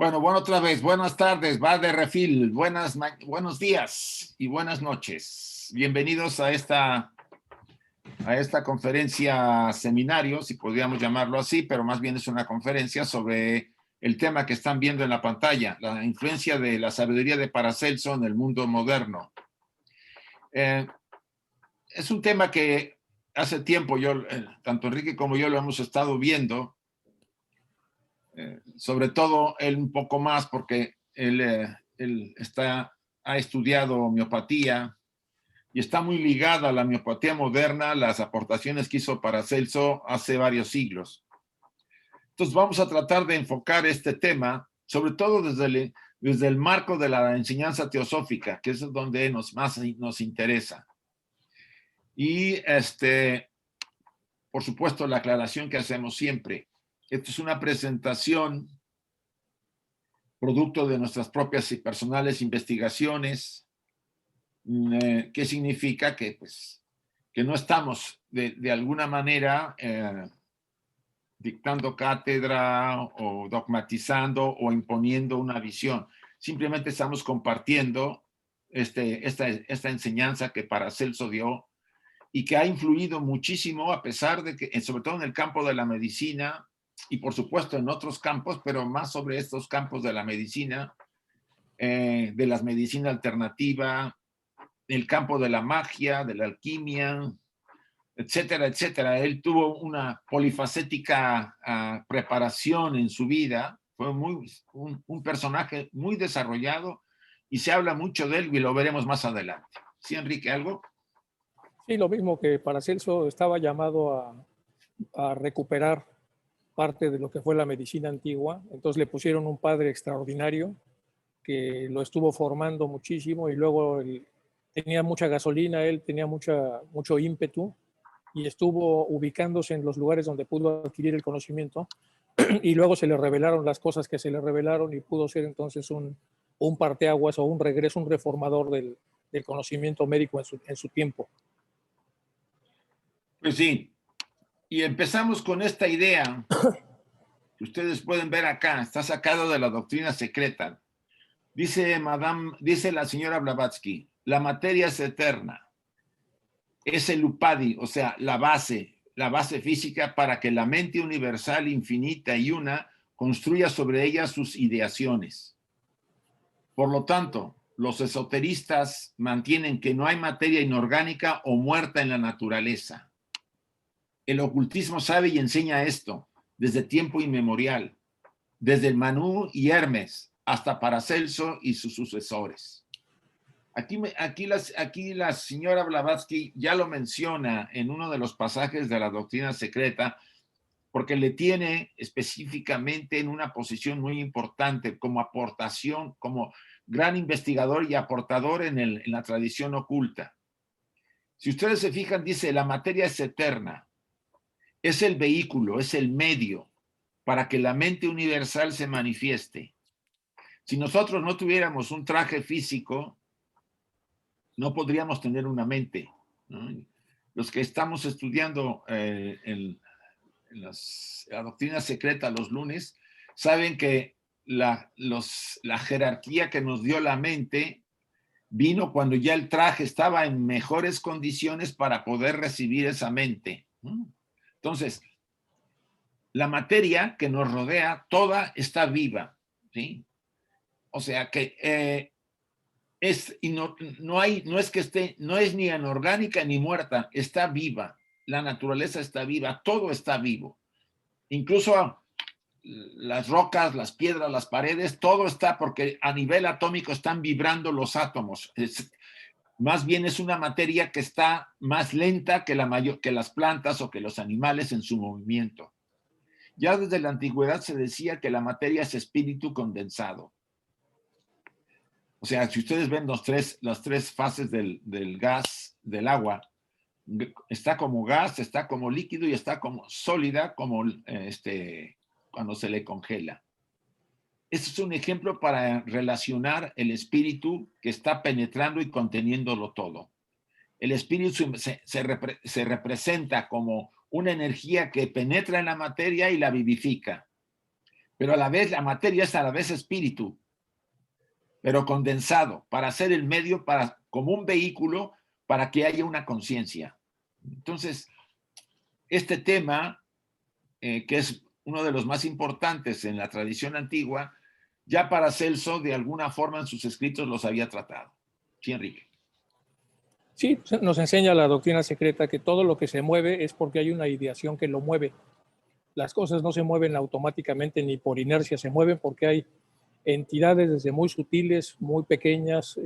Bueno, otra vez, buenas tardes, va de refil, buenos días y buenas noches. Bienvenidos a esta conferencia seminario, si podríamos llamarlo así, pero más bien es una conferencia sobre el tema que están viendo en la pantalla, la influencia de la sabiduría de Paracelso en el mundo moderno. Es un tema que hace tiempo tanto Enrique como yo lo hemos estado viendo, sobre todo él un poco más porque él ha estudiado homeopatía y está muy ligada a la homeopatía moderna, las aportaciones que hizo Paracelso hace varios siglos. Entonces vamos a tratar de enfocar este tema, sobre todo desde el marco de la enseñanza teosófica, que es donde más nos interesa. Y por supuesto, la aclaración que hacemos siempre. Esto es una presentación producto de nuestras propias y personales investigaciones. ¿Qué significa? Que no estamos de alguna manera dictando cátedra o dogmatizando o imponiendo una visión. Simplemente estamos compartiendo esta enseñanza que Paracelso dio y que ha influido muchísimo, a pesar de que, sobre todo en el campo de la medicina y por supuesto en otros campos, pero más sobre estos campos de la medicina, de la medicina alternativa, el campo de la magia, de la alquimia, etcétera, etcétera. Él tuvo una polifacética preparación en su vida, fue un personaje muy desarrollado y se habla mucho de él y lo veremos más adelante. ¿Sí, Enrique, algo? Sí, lo mismo que Paracelso estaba llamado a recuperar parte de lo que fue la medicina antigua, entonces le pusieron un padre extraordinario que lo estuvo formando muchísimo y luego tenía mucha gasolina, él tenía mucho ímpetu y estuvo ubicándose en los lugares donde pudo adquirir el conocimiento y luego se le revelaron las cosas que se le revelaron y pudo ser entonces un parteaguas o un regreso, un reformador del conocimiento médico en su tiempo. Pues sí, y empezamos con esta idea que ustedes pueden ver acá, está sacado de la doctrina secreta. Dice la señora Blavatsky, la materia es eterna, es el upadi, o sea, la base física para que la mente universal, infinita y una construya sobre ella sus ideaciones. Por lo tanto, los esoteristas mantienen que no hay materia inorgánica o muerta en la naturaleza. El ocultismo sabe y enseña esto desde tiempo inmemorial, desde el Manú y Hermes hasta Paracelso y sus sucesores. Aquí la señora Blavatsky ya lo menciona en uno de los pasajes de la doctrina secreta, porque le tiene específicamente en una posición muy importante como aportación, como gran investigador y aportador en la tradición oculta. Si ustedes se fijan, dice, la materia es eterna, es el vehículo, es el medio para que la mente universal se manifieste. Si nosotros no tuviéramos un traje físico, no podríamos tener una mente, ¿no? Los que estamos estudiando la doctrina secreta los lunes, saben que la jerarquía que nos dio la mente vino cuando ya el traje estaba en mejores condiciones para poder recibir esa mente. Entonces, la materia que nos rodea, toda está viva, ¿sí? O sea que no es ni anorgánica ni muerta, está viva. La naturaleza está viva, todo está vivo. Incluso las rocas, las piedras, las paredes, todo está porque a nivel atómico están vibrando los átomos. Más bien es una materia que está más lenta que las plantas o que los animales en su movimiento. Ya desde la antigüedad se decía que la materia es espíritu condensado. O sea, si ustedes ven las tres fases del gas, del agua, está como gas, está como líquido y está como sólida, como cuando se le congela. Este es un ejemplo para relacionar el espíritu que está penetrando y conteniéndolo todo. El espíritu se representa como una energía que penetra en la materia y la vivifica. pero a la vez la materia es a la vez espíritu, pero condensado, para ser el medio, como un vehículo, para que haya una conciencia. Entonces, este tema, que es uno de los más importantes en la tradición antigua, ya Paracelso de alguna forma en sus escritos los había tratado. Sí, Enrique. Sí, nos enseña la doctrina secreta que todo lo que se mueve es porque hay una ideación que lo mueve. Las cosas no se mueven automáticamente ni por inercia, se mueven porque hay entidades desde muy sutiles, muy pequeñas,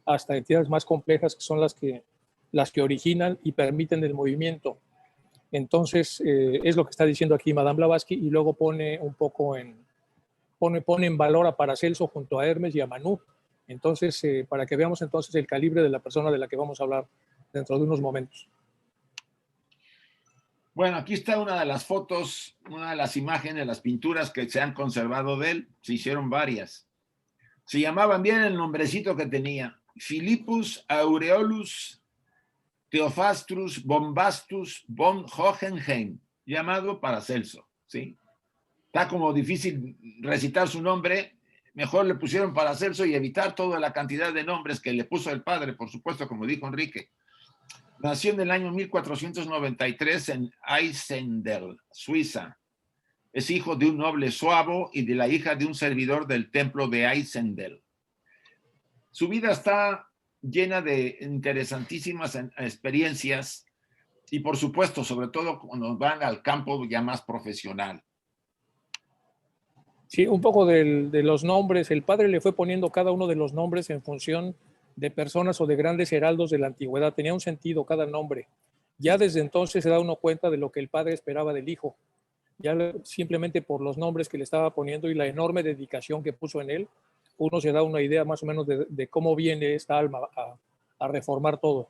hasta entidades más complejas que son las que originan y permiten el movimiento. Entonces, es lo que está diciendo aquí Madame Blavatsky, y luego pone un poco pone en valor a Paracelso junto a Hermes y a Manu. Entonces, para que veamos entonces el calibre de la persona de la que vamos a hablar dentro de unos momentos. Bueno, aquí está una de las fotos, una de las imágenes, las pinturas que se han conservado de él. Se hicieron varias. Se llamaban bien el nombrecito que tenía: Philippus Aureolus Theophrastus Bombastus von Hohenheim, llamado Paracelso, ¿sí? Está como difícil recitar su nombre, mejor le pusieron Paracelso y evitar toda la cantidad de nombres que le puso el padre, por supuesto, como dijo Enrique. Nació en el año 1493 en Einsiedeln, Suiza. Es hijo de un noble suabo y de la hija de un servidor del templo de Einsiedeln. Su vida está llena de interesantísimas experiencias y, por supuesto, sobre todo cuando van al campo ya más profesional. Sí, un poco de los nombres. El padre le fue poniendo cada uno de los nombres en función de personas o de grandes heraldos de la antigüedad. Tenía un sentido cada nombre. Ya desde entonces se da uno cuenta de lo que el padre esperaba del hijo. Ya simplemente por los nombres que le estaba poniendo y la enorme dedicación que puso en él, uno se da una idea más o menos de cómo viene esta alma a reformar todo.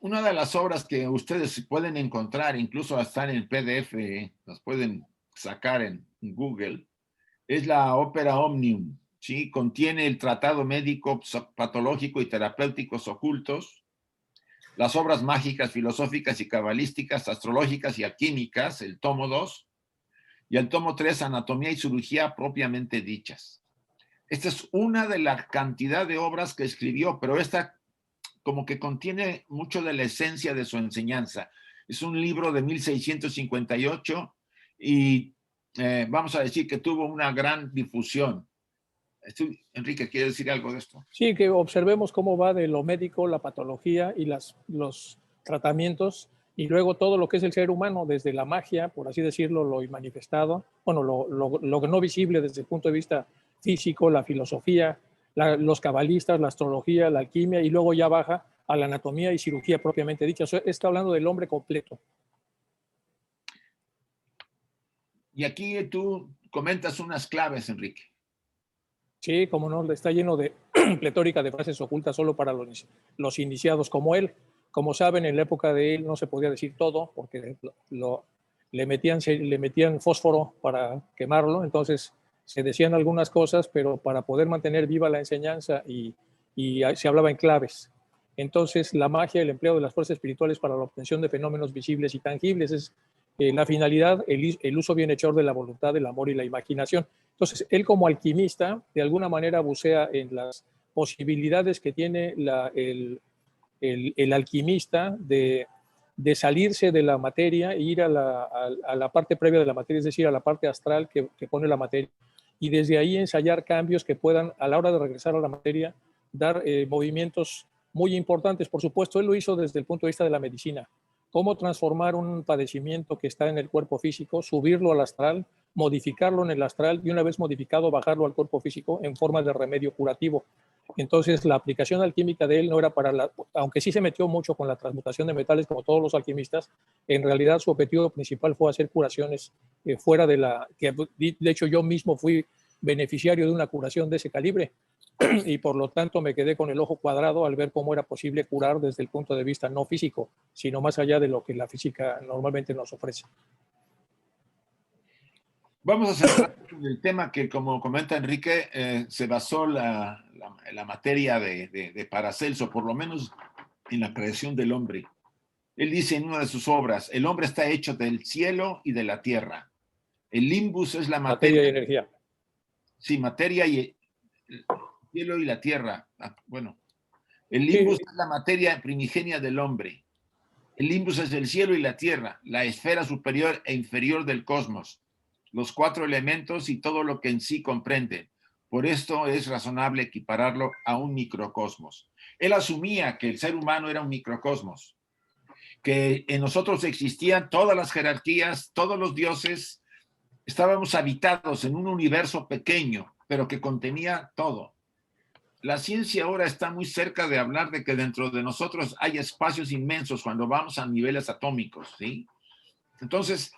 Una de las obras que ustedes pueden encontrar, incluso están en PDF, las pueden sacar en Google, es la Opera Omnium, ¿sí? Contiene el Tratado Médico, Patológico y Terapéuticos Ocultos, las obras mágicas, filosóficas y cabalísticas, astrológicas y alquímicas, el tomo 2, y el tomo 3, Anatomía y Cirugía propiamente dichas. Esta es una de la cantidad de obras que escribió, pero esta como que contiene mucho de la esencia de su enseñanza. Es un libro de 1658 y vamos a decir que tuvo una gran difusión. Enrique, ¿quiere decir algo de esto? Sí, que observemos cómo va de lo médico, la patología y los tratamientos, y luego todo lo que es el ser humano, desde la magia, por así decirlo, lo manifestado, bueno, lo no visible desde el punto de vista físico, la filosofía, los cabalistas, la astrología, la alquimia, y luego ya baja a la anatomía y cirugía propiamente dicha. O sea, está hablando del hombre completo. Y aquí tú comentas unas claves, Enrique. Sí, como no, está lleno de pletórica de frases ocultas solo para los iniciados como él. Como saben, en la época de él no se podía decir todo porque le metían fósforo para quemarlo, entonces se decían algunas cosas, pero para poder mantener viva la enseñanza y se hablaba en claves. Entonces, la magia, el empleo de las fuerzas espirituales para la obtención de fenómenos visibles y tangibles es la finalidad, el uso bienhechor de la voluntad, del amor y la imaginación. Entonces, él como alquimista, de alguna manera bucea en las posibilidades que tiene el alquimista de salirse de la materia e ir a la parte previa de la materia, es decir, a la parte astral que pone la materia, y desde ahí ensayar cambios que puedan, a la hora de regresar a la materia, dar movimientos muy importantes. Por supuesto, él lo hizo desde el punto de vista de la medicina. Cómo transformar un padecimiento que está en el cuerpo físico, subirlo al astral, modificarlo en el astral y una vez modificado bajarlo al cuerpo físico en forma de remedio curativo. Entonces la aplicación alquímica de él no era aunque sí se metió mucho con la transmutación de metales como todos los alquimistas, en realidad su objetivo principal fue hacer curaciones fuera que de hecho yo mismo fui beneficiario de una curación de ese calibre y por lo tanto me quedé con el ojo cuadrado al ver cómo era posible curar desde el punto de vista no físico, sino más allá de lo que la física normalmente nos ofrece. Vamos a centrar en el tema que, como comenta Enrique, se basó la materia de Paracelso, por lo menos en la creación del hombre. Él dice en una de sus obras, el hombre está hecho del cielo y de la tierra. El limbus es la Materia materia. y energía. Sí, materia y el cielo y la tierra. Bueno, el Sí, limbus es la materia primigenia del hombre. El limbus es el cielo y la tierra, la esfera superior e inferior del cosmos, los 4 elementos y todo lo que en sí comprende. Por esto es razonable equipararlo a un microcosmos. Él asumía que el ser humano era un microcosmos, que en nosotros existían todas las jerarquías, todos los dioses, estábamos habitados en un universo pequeño, pero que contenía todo. La ciencia ahora está muy cerca de hablar de que dentro de nosotros hay espacios inmensos cuando vamos a niveles atómicos, ¿sí? Entonces,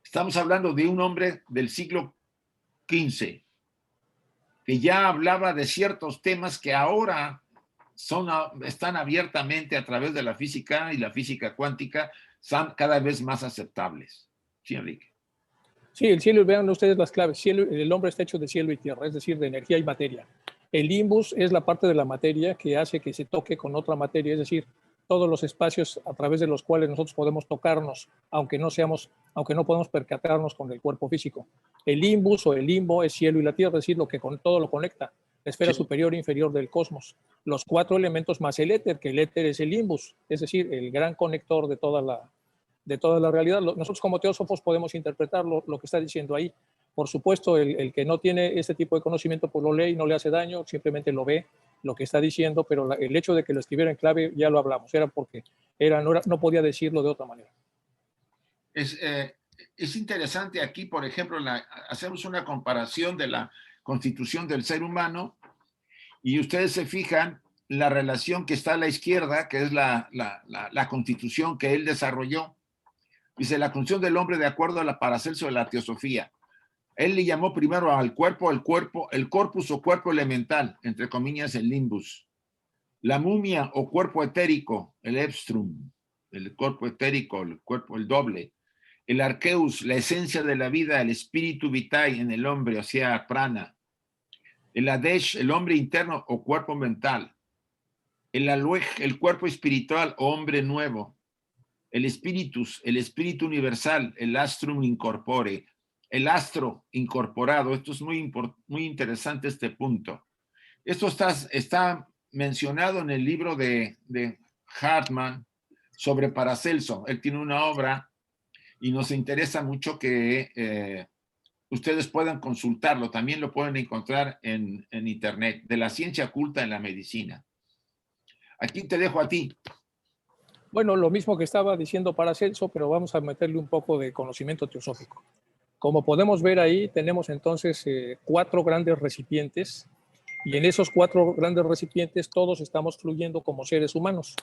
estamos hablando de un hombre del siglo XV que ya hablaba de ciertos temas que ahora están abiertamente a través de la física y la física cuántica, son cada vez más aceptables. Sí, Enrique. Sí, el cielo, vean ustedes las claves. Cielo, el hombre está hecho de cielo y tierra, es decir, de energía y materia. El limbus es la parte de la materia que hace que se toque con otra materia, es decir, todos los espacios a través de los cuales nosotros podemos tocarnos, aunque no podemos percatarnos con el cuerpo físico. El limbus o el limbo es cielo y la tierra, es decir, lo que con todo lo conecta, la esfera superior e inferior del cosmos. Los 4 elementos más el éter, que el éter es el limbus, es decir, el gran conector de toda la realidad. Nosotros como teósofos podemos interpretar lo que está diciendo ahí. Por supuesto, el que no tiene este tipo de conocimiento, pues lo lee y no le hace daño, simplemente lo ve, lo que está diciendo, pero el hecho de que lo escribiera en clave, ya lo hablamos, era porque no podía decirlo de otra manera. Es interesante aquí, por ejemplo, hacemos una comparación de la constitución del ser humano y ustedes se fijan la relación que está a la izquierda, que es la constitución que él desarrolló. Dice, la constitución del hombre de acuerdo a la Paracelso de la teosofía. Él le llamó primero al cuerpo, el corpus o cuerpo elemental, entre comillas, el limbus. La mumia o cuerpo etérico, el ebstrum, el cuerpo etérico, el doble. El arceus, la esencia de la vida, el espíritu vitae en el hombre, o sea, prana. El adesh, el hombre interno o cuerpo mental. El aluej, el cuerpo espiritual o hombre nuevo. El espíritus, el espíritu universal, el astrum incorpore, el astro incorporado. Esto es muy interesante este punto. Esto está mencionado en el libro de Hartmann sobre Paracelso. Él tiene una obra y nos interesa mucho que ustedes puedan consultarlo. También lo pueden encontrar en internet, de la ciencia oculta en la medicina. Aquí te dejo a ti. Bueno, lo mismo que estaba diciendo Paracelso, pero vamos a meterle un poco de conocimiento teosófico. Como podemos ver ahí, tenemos entonces 4 grandes recipientes, y en esos 4 grandes recipientes todos estamos fluyendo como seres humanos.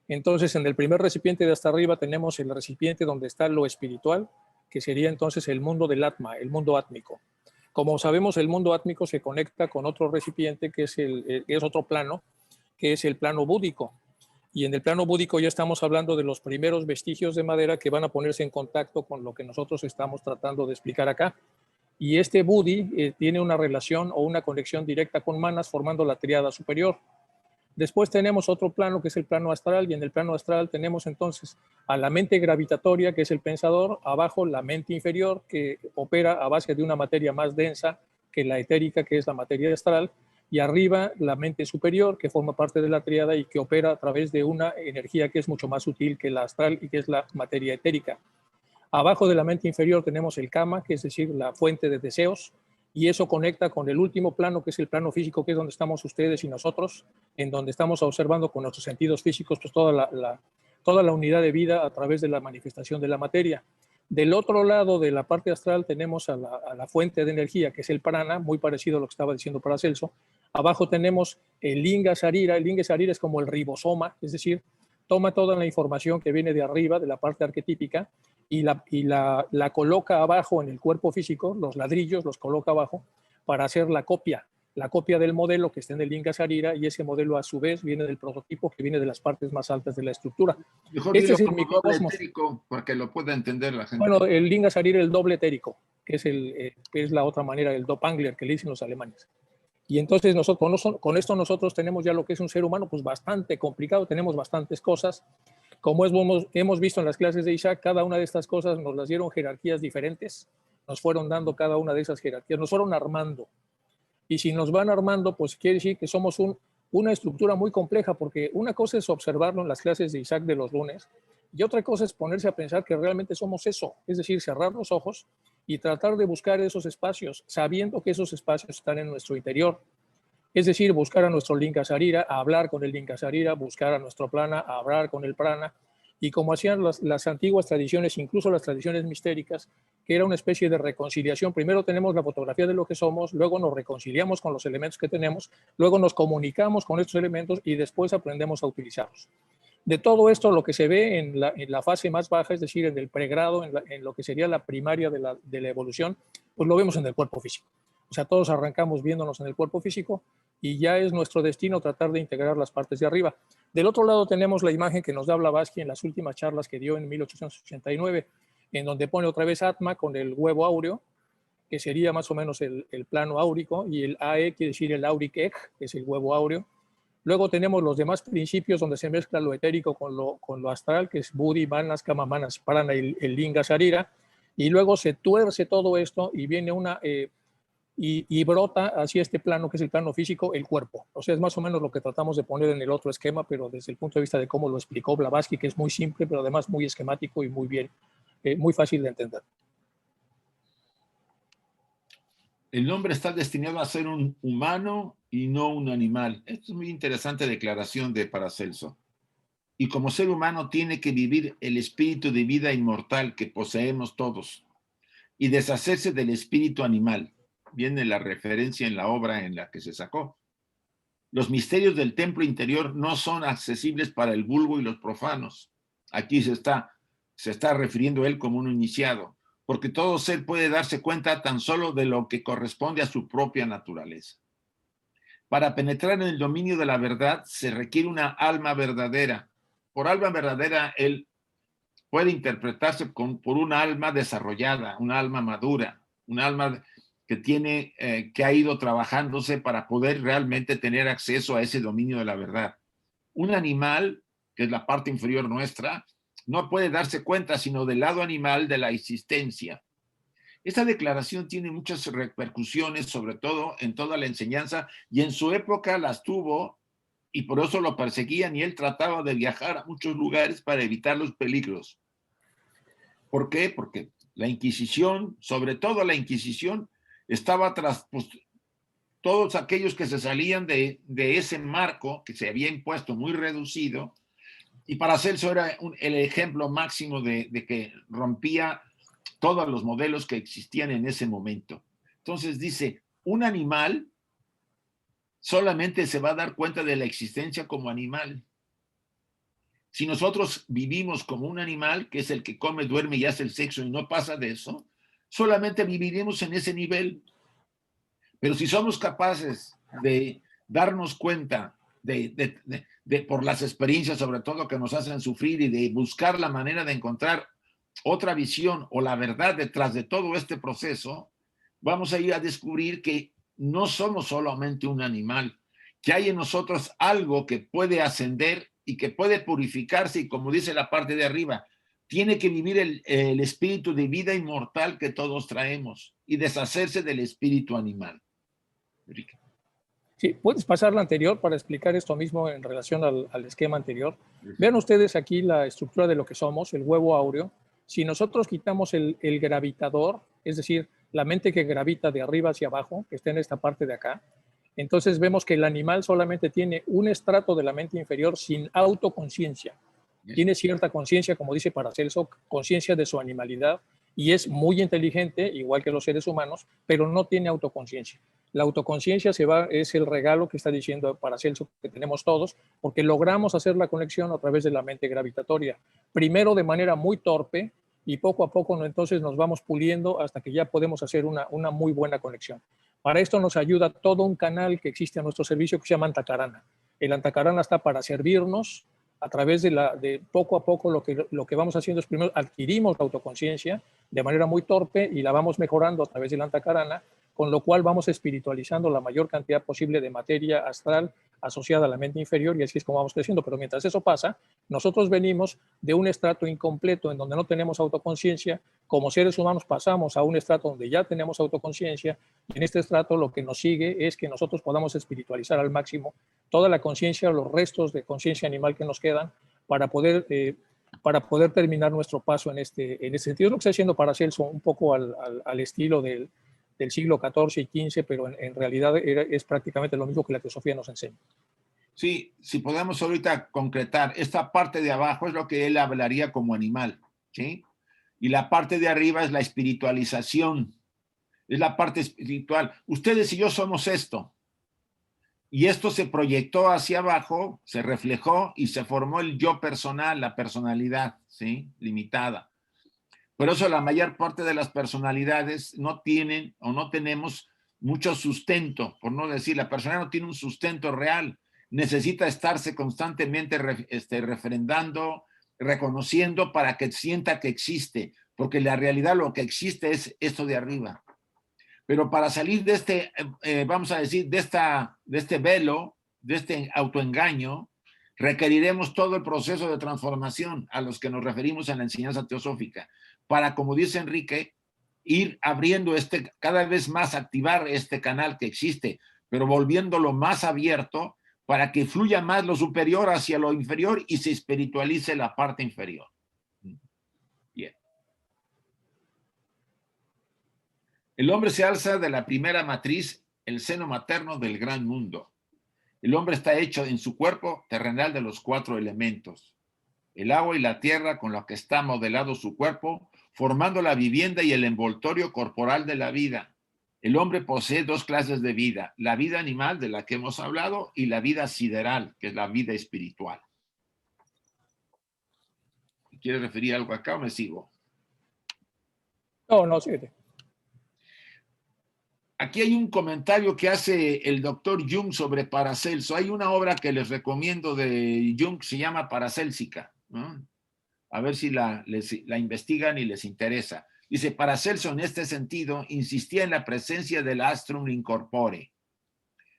Entonces, en el primer recipiente de hasta arriba tenemos el recipiente donde está lo espiritual, que sería entonces el mundo del Atma, el mundo átmico. Como sabemos, el mundo átmico se conecta con otro recipiente que es otro plano, que es el plano búdico. Y en el plano búdico ya estamos hablando de los primeros vestigios de madera que van a ponerse en contacto con lo que nosotros estamos tratando de explicar acá. Y este Budi tiene una relación o una conexión directa con Manas, formando la tríada superior. Después tenemos otro plano que es el plano astral, y en el plano astral tenemos entonces a la mente gravitatoria, que es el pensador, abajo la mente inferior, que opera a base de una materia más densa que la etérica, que es la materia astral, y arriba la mente superior, que forma parte de la tríada y que opera a través de una energía que es mucho más sutil que la astral y que es la materia etérica. Abajo de la mente inferior tenemos el kama, que es decir, la fuente de deseos, y eso conecta con el último plano, que es el plano físico, que es donde estamos ustedes y nosotros, en donde estamos observando con nuestros sentidos físicos pues, toda la unidad de vida a través de la manifestación de la materia. Del otro lado de la parte astral tenemos a la fuente de energía, que es el prana, muy parecido a lo que estaba diciendo Paracelso. Abajo tenemos el linga sarira. El linga sarira es como el ribosoma, es decir, toma toda la información que viene de arriba, de la parte arquetípica, y la coloca abajo en el cuerpo físico, los ladrillos los coloca abajo para hacer la copia del modelo que está en el linga sarira, y ese modelo a su vez viene del prototipo que viene de las partes más altas de la estructura. Mejor este es el microcosmos. Etérico, para que lo pueda entender la gente. Bueno, el linga sarira es el doble etérico, que es la otra manera, el Doppangler, que le dicen los alemanes. Y entonces nosotros, con esto nosotros tenemos ya lo que es un ser humano pues bastante complicado, tenemos bastantes cosas. Como hemos visto en las clases de Isaac, cada una de estas cosas nos las dieron jerarquías diferentes, nos fueron dando cada una de esas jerarquías, nos fueron armando. Y si nos van armando, pues quiere decir que somos una estructura muy compleja, porque una cosa es observarlo en las clases de Isaac de los lunes, y otra cosa es ponerse a pensar que realmente somos eso, es decir, cerrar los ojos y tratar de buscar esos espacios, sabiendo que esos espacios están en nuestro interior. Es decir, buscar a nuestro Linga Sarira, hablar con el Linga Sarira, buscar a nuestro Prana, hablar con el Prana, y como hacían las antiguas tradiciones, incluso las tradiciones mistéricas, que era una especie de reconciliación. Primero tenemos la fotografía de lo que somos, luego nos reconciliamos con los elementos que tenemos, luego nos comunicamos con estos elementos y después aprendemos a utilizarlos. De todo esto, lo que se ve en la fase más baja, es decir, en el pregrado, en lo que sería la primaria de la evolución, pues lo vemos en el cuerpo físico. O sea, todos arrancamos viéndonos en el cuerpo físico y ya es nuestro destino tratar de integrar las partes de arriba. Del otro lado tenemos la imagen que nos da Blavatsky en las últimas charlas que dio en 1889, en donde pone otra vez Atma con el huevo áureo, que sería más o menos el plano áurico, y el AE quiere decir el auric egg, que es el huevo áureo. Luego tenemos los demás principios donde se mezcla lo etérico con lo astral, que es Buddhi, Manas, Kama, Manas, Prana y el Linga Sarira, y luego se tuerce todo esto y viene y brota hacia este plano, que es el plano físico, el cuerpo. O sea, es más o menos lo que tratamos de poner en el otro esquema, pero desde el punto de vista de cómo lo explicó Blavatsky, que es muy simple, pero además muy esquemático y muy bien, muy fácil de entender. El hombre está destinado a ser un humano y no un animal. Esto es muy interesante declaración de Paracelso. Y como ser humano tiene que vivir el espíritu de vida inmortal que poseemos todos y deshacerse del espíritu animal. Viene la referencia en la obra en la que se sacó. Los misterios del templo interior no son accesibles para el vulgo y los profanos. Aquí se está refiriendo él como un iniciado, porque todo ser puede darse cuenta tan solo de lo que corresponde a su propia naturaleza. Para penetrar en el dominio de la verdad se requiere una alma verdadera. Por alma verdadera, él puede interpretarse por un alma desarrollada, un alma madura, un alma que ha ido trabajándose para poder realmente tener acceso a ese dominio de la verdad. Un animal, que es la parte inferior nuestra, no puede darse cuenta sino del lado animal de la existencia. Esta declaración tiene muchas repercusiones, sobre todo en toda la enseñanza, y en su época las tuvo, y por eso lo perseguían, y él trataba de viajar a muchos lugares para evitar los peligros. ¿Por qué? Porque la Inquisición, sobre todo la Inquisición, estaba tras todos aquellos que se salían de ese marco que se había impuesto muy reducido, y Paracelso era el ejemplo máximo de que rompía todos los modelos que existían en ese momento. Entonces dice, un animal solamente se va a dar cuenta de la existencia como animal. Si nosotros vivimos como un animal, que es el que come, duerme y hace el sexo y no pasa de eso, solamente viviremos en ese nivel. Pero si somos capaces de darnos cuenta por las experiencias, sobre todo que nos hacen sufrir, y de buscar la manera de encontrar otra visión o la verdad detrás de todo este proceso, vamos a ir a descubrir que no somos solamente un animal, que hay en nosotros algo que puede ascender y que puede purificarse, y como dice la parte de arriba, tiene que vivir el espíritu de vida inmortal que todos traemos y deshacerse del espíritu animal. Enrique. Sí, puedes pasar la anterior para explicar esto mismo en relación al esquema anterior. Vean ustedes aquí la estructura de lo que somos, el huevo áureo. Si nosotros quitamos el gravitador, es decir, la mente que gravita de arriba hacia abajo, que está en esta parte de acá, entonces vemos que el animal solamente tiene un estrato de la mente inferior sin autoconciencia. Tiene cierta conciencia, como dice Paracelso, conciencia de su animalidad, y es muy inteligente, igual que los seres humanos, pero no tiene autoconciencia. La autoconciencia es el regalo que está diciendo Paracelso que tenemos todos, porque logramos hacer la conexión a través de la mente gravitatoria. Primero de manera muy torpe, y poco a poco entonces nos vamos puliendo hasta que ya podemos hacer una muy buena conexión. Para esto nos ayuda todo un canal que existe a nuestro servicio que se llama Antakarana. El Antakarana está para servirnos a través de poco a poco. Lo que vamos haciendo es primero adquirimos la autoconciencia de manera muy torpe y la vamos mejorando a través del Antakarana, con lo cual vamos espiritualizando la mayor cantidad posible de materia astral asociada a la mente inferior y así es como vamos creciendo. Pero mientras eso pasa, nosotros venimos de un estrato incompleto en donde no tenemos autoconciencia. Como seres humanos pasamos a un estrato donde ya tenemos autoconciencia y en este estrato lo que nos sigue es que nosotros podamos espiritualizar al máximo toda la conciencia, los restos de conciencia animal que nos quedan para poder terminar nuestro paso en este sentido. Es lo que está haciendo Paracelso, un poco al estilo del siglo XIV y XV, pero en realidad es prácticamente lo mismo que la teosofía nos enseña. Sí, si podemos ahorita concretar, esta parte de abajo es lo que él hablaría como animal, ¿sí? Y la parte de arriba es la espiritualización, es la parte espiritual. Ustedes y yo somos esto. Y esto se proyectó hacia abajo, se reflejó y se formó el yo personal, la personalidad, ¿sí? Limitada. Por eso la mayor parte de las personalidades no tienen o no tenemos mucho sustento, por no decir, la persona no tiene un sustento real. Necesita estarse constantemente refrendando, reconociendo para que sienta que existe, porque la realidad lo que existe es esto de arriba. Pero para salir de este, vamos a decir, de este velo, de este autoengaño, requeriremos todo el proceso de transformación a los que nos referimos en la enseñanza teosófica, para, como dice Enrique, ir abriendo cada vez más, activar este canal que existe, pero volviéndolo más abierto para que fluya más lo superior hacia lo inferior y se espiritualice la parte inferior. Bien. El hombre se alza de la primera matriz, el seno materno del gran mundo. El hombre está hecho en su cuerpo terrenal de los 4 elementos. El agua y la tierra con la que está modelado su cuerpo, formando la vivienda y el envoltorio corporal de la vida. El hombre posee 2 clases de vida, la vida animal de la que hemos hablado y la vida sideral, que es la vida espiritual. ¿Quieres referir algo acá o me sigo? No, síguete. Aquí hay un comentario que hace el doctor Jung sobre Paracelso. Hay una obra que les recomiendo de Jung, se llama Paracélsica, ¿no? A ver si la investigan y les interesa. Dice, Paracelso en este sentido insistía en la presencia del astrum incorpore.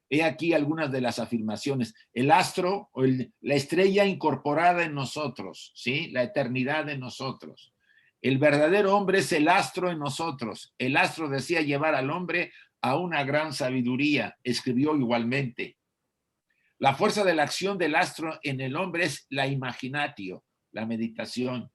He aquí algunas de las afirmaciones. El astro, o la estrella incorporada en nosotros, ¿sí? La eternidad en nosotros. El verdadero hombre es el astro en nosotros. El astro desea llevar al hombre a una gran sabiduría, escribió igualmente. La fuerza de la acción del astro en el hombre es la imaginatio, la meditación,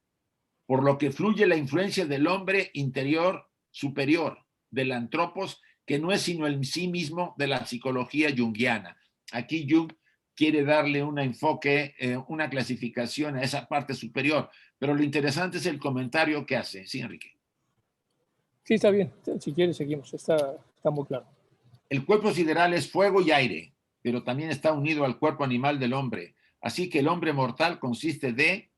por lo que fluye la influencia del hombre interior superior, del antropos, que no es sino el sí mismo de la psicología junguiana. Aquí Jung quiere darle un enfoque, una clasificación a esa parte superior, pero lo interesante es el comentario que hace. Sí, Enrique. Sí, está bien. Si quieres, seguimos. Está muy claro. El cuerpo sideral es fuego y aire, pero también está unido al cuerpo animal del hombre. Así que el hombre mortal consiste de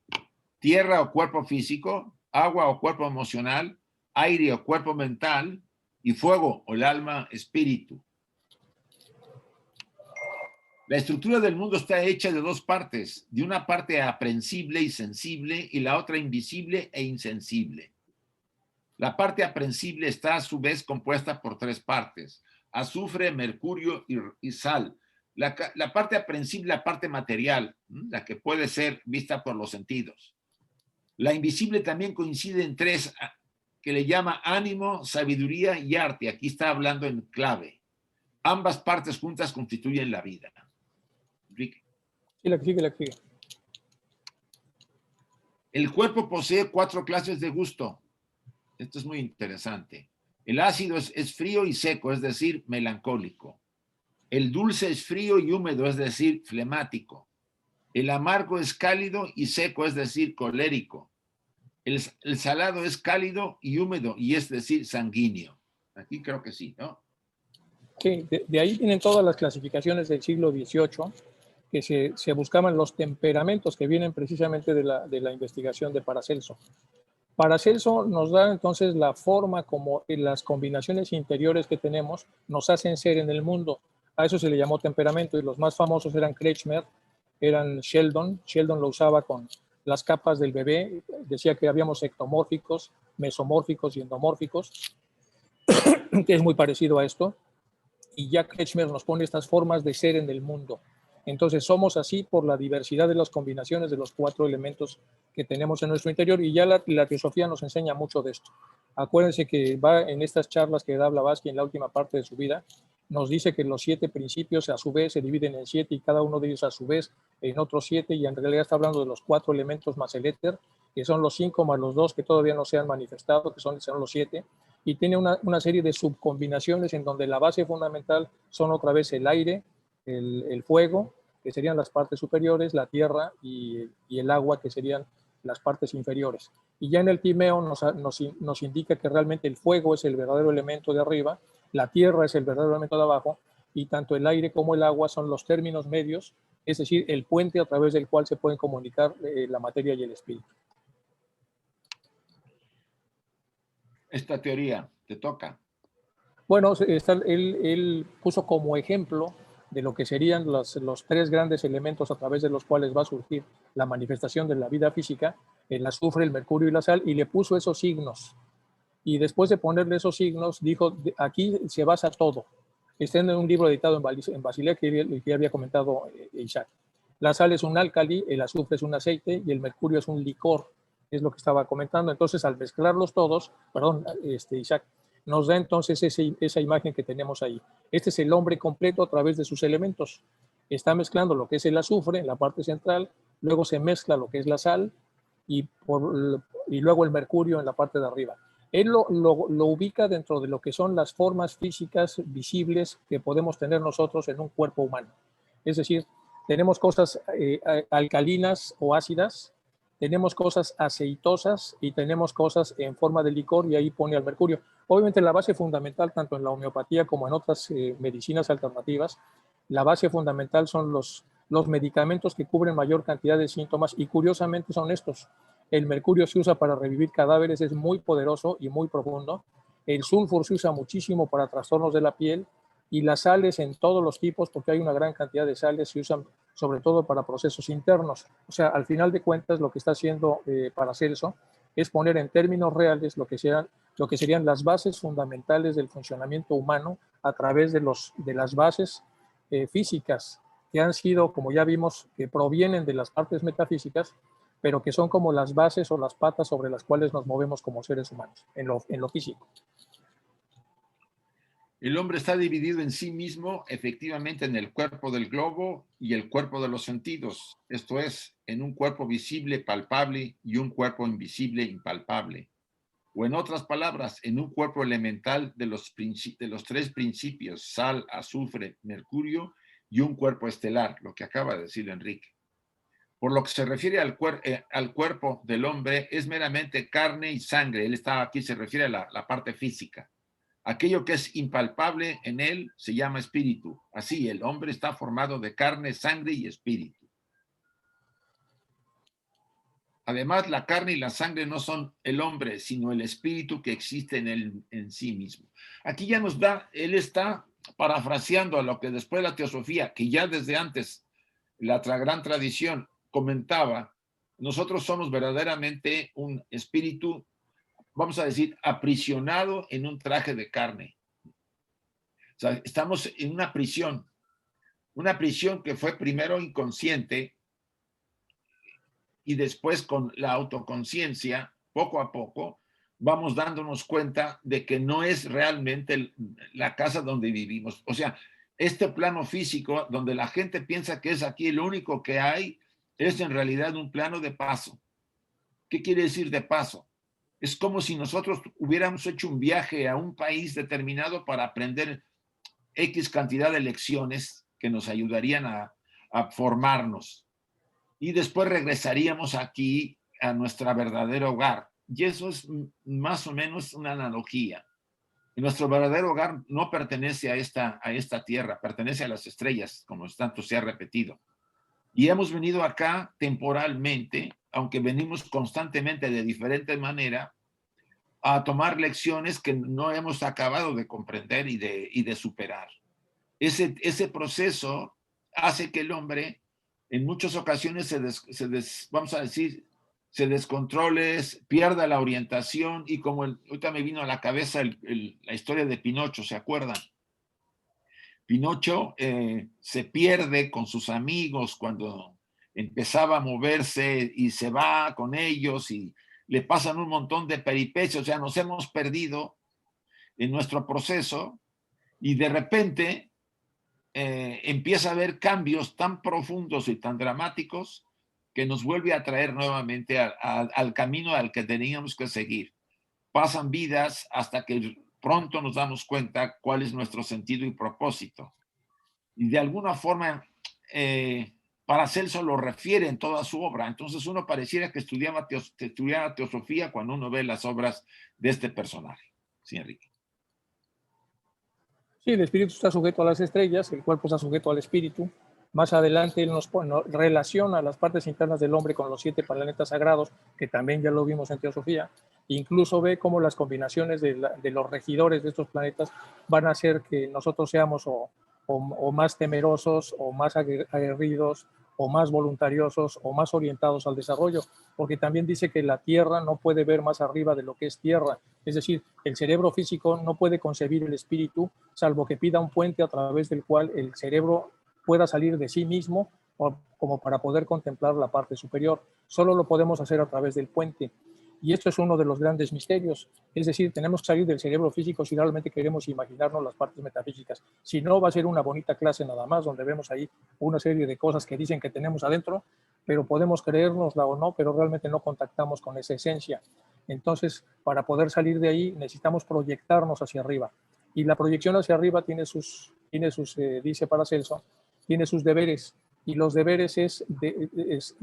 tierra o cuerpo físico, agua o cuerpo emocional, aire o cuerpo mental, y fuego o el alma, espíritu. La estructura del mundo está hecha de 2 partes, de una parte aprensible y sensible y la otra invisible e insensible. La parte aprensible está a su vez compuesta por 3 partes, azufre, mercurio y sal. La parte aprensible, la parte material, la que puede ser vista por los sentidos. La invisible también coincide en 3, que le llama ánimo, sabiduría y arte. Aquí está hablando en clave. Ambas partes juntas constituyen la vida. Enrique. Sí, la que sigue. El cuerpo posee 4 clases de gusto. Esto es muy interesante. El ácido es frío y seco, es decir, melancólico. El dulce es frío y húmedo, es decir, flemático. El amargo es cálido y seco, es decir, colérico. El salado es cálido y húmedo, y es decir, sanguíneo. Aquí creo que sí, ¿no? Sí, de ahí vienen todas las clasificaciones del siglo XVIII, que se buscaban los temperamentos que vienen precisamente de la investigación de Paracelso. Paracelso nos da entonces la forma como las combinaciones interiores que tenemos nos hacen ser en el mundo. A eso se le llamó temperamento, y los más famosos eran Kretschmer, eran Sheldon. Sheldon lo usaba con las capas del bebé, decía que habíamos ectomórficos, mesomórficos y endomórficos. que es muy parecido a esto, y Jack Kretschmer nos pone estas formas de ser en el mundo. Entonces somos así por la diversidad de las combinaciones de los 4 elementos que tenemos en nuestro interior, y ya la teosofía nos enseña mucho de esto. Acuérdense que va en estas charlas que da Blavatsky en la última parte de su vida, nos dice que los 7 principios a su vez se dividen en 7 y cada uno de ellos a su vez en otros 7, y en realidad está hablando de los 4 elementos más el éter, que son los 5 más los 2 que todavía no se han manifestado, que son los 7, y tiene una serie de subcombinaciones en donde la base fundamental son otra vez el aire, el fuego, que serían las partes superiores, la tierra y el agua, que serían las partes inferiores. Y ya en el Timeo nos indica que realmente el fuego es el verdadero elemento de arriba, la tierra es el verdadero elemento de abajo, y tanto el aire como el agua son los términos medios, es decir, el puente a través del cual se pueden comunicar la materia y el espíritu. Esta teoría te toca. Bueno, él puso como ejemplo de lo que serían los 3 grandes elementos a través de los cuales va a surgir la manifestación de la vida física, el azufre, el mercurio y la sal, y le puso esos signos. Y después de ponerle esos signos, dijo, aquí se basa todo. Está en un libro editado en Basilea que ya había comentado Isaac. La sal es un álcali, el azufre es un aceite y el mercurio es un licor, es lo que estaba comentando. Entonces, al mezclarlos todos, perdón, Isaac, nos da entonces esa imagen que tenemos ahí. Este es el hombre completo a través de sus elementos. Está mezclando lo que es el azufre en la parte central, luego se mezcla lo que es la sal y luego el mercurio en la parte de arriba. Él lo ubica dentro de lo que son las formas físicas visibles que podemos tener nosotros en un cuerpo humano. Es decir, tenemos cosas alcalinas o ácidas, tenemos cosas aceitosas y tenemos cosas en forma de licor, y ahí pone al mercurio. Obviamente la base fundamental, tanto en la homeopatía como en otras medicinas alternativas, la base fundamental son los medicamentos que cubren mayor cantidad de síntomas, y curiosamente son estos. El mercurio se usa para revivir cadáveres, es muy poderoso y muy profundo. El sulfur se usa muchísimo para trastornos de la piel, y las sales en todos los tipos, porque hay una gran cantidad de sales, se usan sobre todo para procesos internos. O sea, al final de cuentas, lo que está haciendo Paracelso es poner en términos reales lo que serían las bases fundamentales del funcionamiento humano a través de las bases físicas, que han sido, como ya vimos, que provienen de las partes metafísicas, pero que son como las bases o las patas sobre las cuales nos movemos como seres humanos, en lo físico. El hombre está dividido en sí mismo, efectivamente, en el cuerpo del globo y el cuerpo de los sentidos. Esto es, en un cuerpo visible, palpable, y un cuerpo invisible, impalpable. O en otras palabras, en un cuerpo elemental de los 3 principios, sal, azufre, mercurio, y un cuerpo estelar, lo que acaba de decir Enrique. Por lo que se refiere al cuerpo del hombre, es meramente carne y sangre. Él está aquí, se refiere a la parte física. Aquello que es impalpable en él se llama espíritu. Así, el hombre está formado de carne, sangre y espíritu. Además, la carne y la sangre no son el hombre, sino el espíritu que existe en él en sí mismo. Aquí ya nos da, él está parafraseando a lo que después la teosofía, que ya desde antes la gran tradición comentaba, nosotros somos verdaderamente un espíritu, vamos a decir, aprisionado en un traje de carne. O sea, estamos en una prisión que fue primero inconsciente y después con la autoconciencia, poco a poco, vamos dándonos cuenta de que no es realmente la casa donde vivimos. O sea, este plano físico donde la gente piensa que es aquí lo único que hay, es en realidad un plano de paso. ¿Qué quiere decir de paso? Es como si nosotros hubiéramos hecho un viaje a un país determinado para aprender X cantidad de lecciones que nos ayudarían a formarnos. Y después regresaríamos aquí a nuestro verdadero hogar. Y eso es más o menos una analogía. Y nuestro verdadero hogar no pertenece a esta tierra, pertenece a las estrellas, como tanto se ha repetido. Y hemos venido acá temporalmente, aunque venimos constantemente de diferente manera, a tomar lecciones que no hemos acabado de comprender y de superar. Ese proceso hace que el hombre en muchas ocasiones vamos a decir, se descontrole, pierda la orientación y como ahorita me vino a la cabeza la historia de Pinocho, ¿se acuerdan? Pinocho se pierde con sus amigos cuando empezaba a moverse y se va con ellos y le pasan un montón de peripecias, o sea, nos hemos perdido en nuestro proceso y de repente empieza a haber cambios tan profundos y tan dramáticos que nos vuelve a traer nuevamente al camino al que teníamos que seguir. Pasan vidas hasta que pronto nos damos cuenta cuál es nuestro sentido y propósito. Y de alguna forma, Paracelso lo refiere en toda su obra. Entonces uno pareciera que estudiaba teosofía cuando uno ve las obras de este personaje. Sí, Enrique. Sí, el espíritu está sujeto a las estrellas, el cuerpo está sujeto al espíritu. Más adelante él nos relaciona las partes internas del hombre con los 7 planetas sagrados, que también ya lo vimos en teosofía. Incluso ve cómo las combinaciones de los regidores de estos planetas van a hacer que nosotros seamos o más temerosos, o más aguerridos, o más voluntariosos, o más orientados al desarrollo, porque también dice que la Tierra no puede ver más arriba de lo que es Tierra. Es decir, el cerebro físico no puede concebir el espíritu, salvo que pida un puente a través del cual el cerebro pueda salir de sí mismo como para poder contemplar la parte superior. Solo lo podemos hacer a través del puente. Y esto es uno de los grandes misterios. Es decir, tenemos que salir del cerebro físico si realmente queremos imaginarnos las partes metafísicas. Si no, va a ser una bonita clase nada más, donde vemos ahí una serie de cosas que dicen que tenemos adentro, pero podemos creérnosla o no, pero realmente no contactamos con esa esencia. Entonces, para poder salir de ahí, necesitamos proyectarnos hacia arriba. Y la proyección hacia arriba tiene sus dice Paracelso, tiene sus deberes. Y los deberes es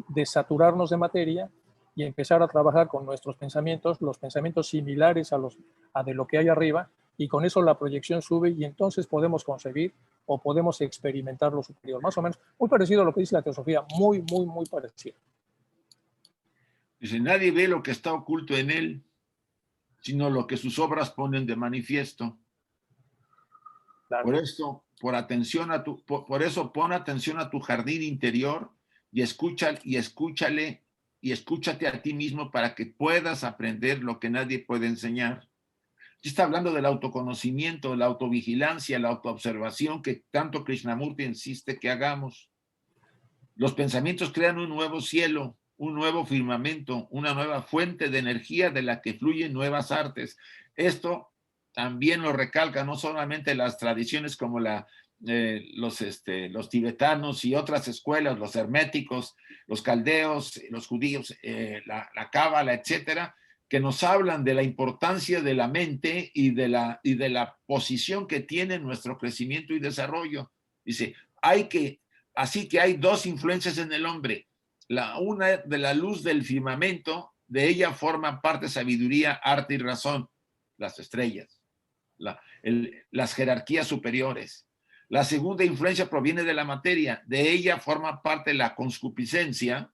desaturarnos de materia y empezar a trabajar con nuestros pensamientos, los pensamientos similares a de lo que hay arriba, y con eso la proyección sube y entonces podemos concebir o podemos experimentar lo superior. Más o menos, muy parecido a lo que dice la teosofía, muy, muy, muy parecido. Dice, nadie ve lo que está oculto en él, sino lo que sus obras ponen de manifiesto. Claro. Por eso, por eso pon atención a tu jardín interior y escúchale y escúchate a ti mismo para que puedas aprender lo que nadie puede enseñar. Aquí está hablando del autoconocimiento, la autovigilancia, la autoobservación que tanto Krishnamurti insiste que hagamos. Los pensamientos crean un nuevo cielo, un nuevo firmamento, una nueva fuente de energía de la que fluyen nuevas artes. Esto también lo recalca no solamente las tradiciones como los tibetanos y otras escuelas, los herméticos, los caldeos, los judíos, la cábala, etcétera, que nos hablan de la importancia de la mente y de la posición que tiene nuestro crecimiento y desarrollo. Dice, así que hay 2 influencias en el hombre. Una de la luz del firmamento, de ella forman parte sabiduría, arte y razón, las estrellas, las jerarquías superiores. La segunda influencia proviene de la materia, de ella forma parte la concupiscencia,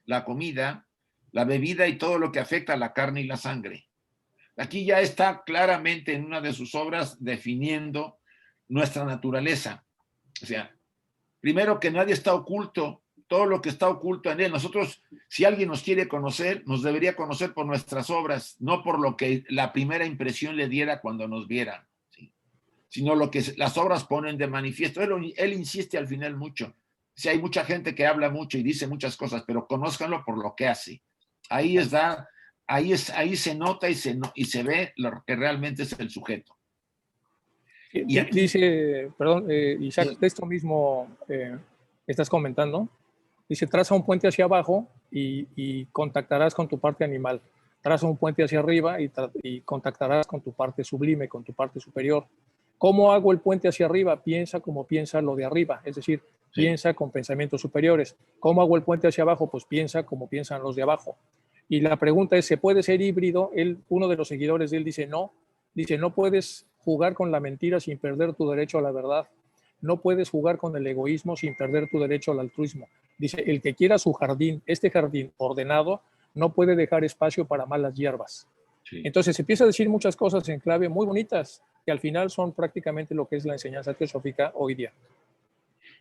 la comida, la bebida y todo lo que afecta a la carne y la sangre. Aquí ya está claramente en una de sus obras definiendo nuestra naturaleza. O sea, primero que nadie está oculto, todo lo que está oculto en él. Nosotros, si alguien nos quiere conocer, nos debería conocer por nuestras obras, no por lo que la primera impresión le diera cuando nos viera, ¿sí? Sino lo que las obras ponen de manifiesto. Él insiste al final mucho. Sí, hay mucha gente que habla mucho y dice muchas cosas, pero conózcanlo por lo que hace. Ahí se nota y se ve lo que realmente es el sujeto. Y aquí, dice, perdón, Isaac, de esto mismo estás comentando, dice, traza un puente hacia abajo y contactarás con tu parte animal. Traza un puente hacia arriba y contactarás con tu parte sublime, con tu parte superior. ¿Cómo hago el puente hacia arriba? Piensa como piensa lo de arriba, es decir, piensa con pensamientos superiores. ¿Cómo hago el puente hacia abajo? Pues piensa como piensan los de abajo. Y la pregunta es, ¿se puede ser híbrido? Uno de los seguidores de él dice, no puedes jugar con la mentira sin perder tu derecho a la verdad. No puedes jugar con el egoísmo sin perder tu derecho al altruismo. Dice, el que quiera su jardín, este jardín ordenado, no puede dejar espacio para malas hierbas. Sí. Entonces se empieza a decir muchas cosas en clave muy bonitas, que al final son prácticamente lo que es la enseñanza teosófica hoy día.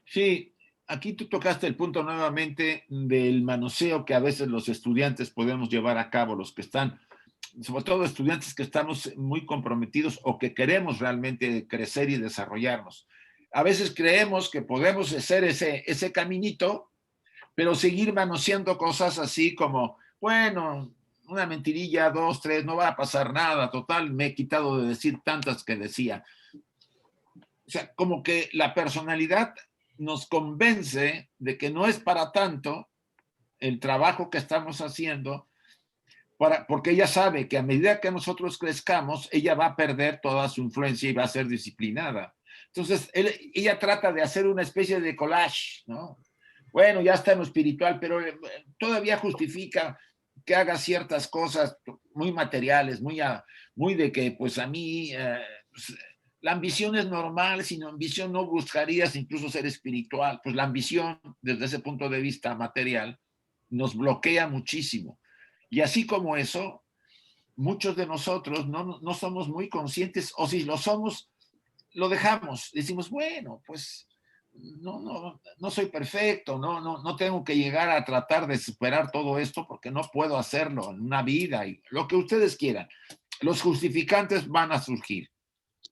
Sí, aquí tú tocaste el punto nuevamente del manoseo que a veces los estudiantes podemos llevar a cabo, los que están, sobre todo estudiantes que estamos muy comprometidos o que queremos realmente crecer y desarrollarnos. A veces creemos que podemos hacer ese caminito, pero seguir manoseando cosas así como, bueno, una mentirilla, dos, tres, no va a pasar nada, total, me he quitado de decir tantas que decía. O sea, como que la personalidad nos convence de que no es para tanto el trabajo que estamos haciendo, porque ella sabe que a medida que nosotros crezcamos, ella va a perder toda su influencia y va a ser disciplinada. Entonces, ella trata de hacer una especie de collage, ¿no? Bueno, ya está en lo espiritual, pero todavía justifica que haga ciertas cosas muy materiales, muy de que, pues a mí, pues, la ambición es normal, sin ambición no buscarías incluso ser espiritual. Pues la ambición, desde ese punto de vista material, nos bloquea muchísimo. Y así como eso, muchos de nosotros no somos muy conscientes, o si lo somos, lo dejamos. Decimos, bueno, pues no soy perfecto, no tengo que llegar a tratar de superar todo esto porque no puedo hacerlo en una vida y lo que ustedes quieran. Los justificantes van a surgir,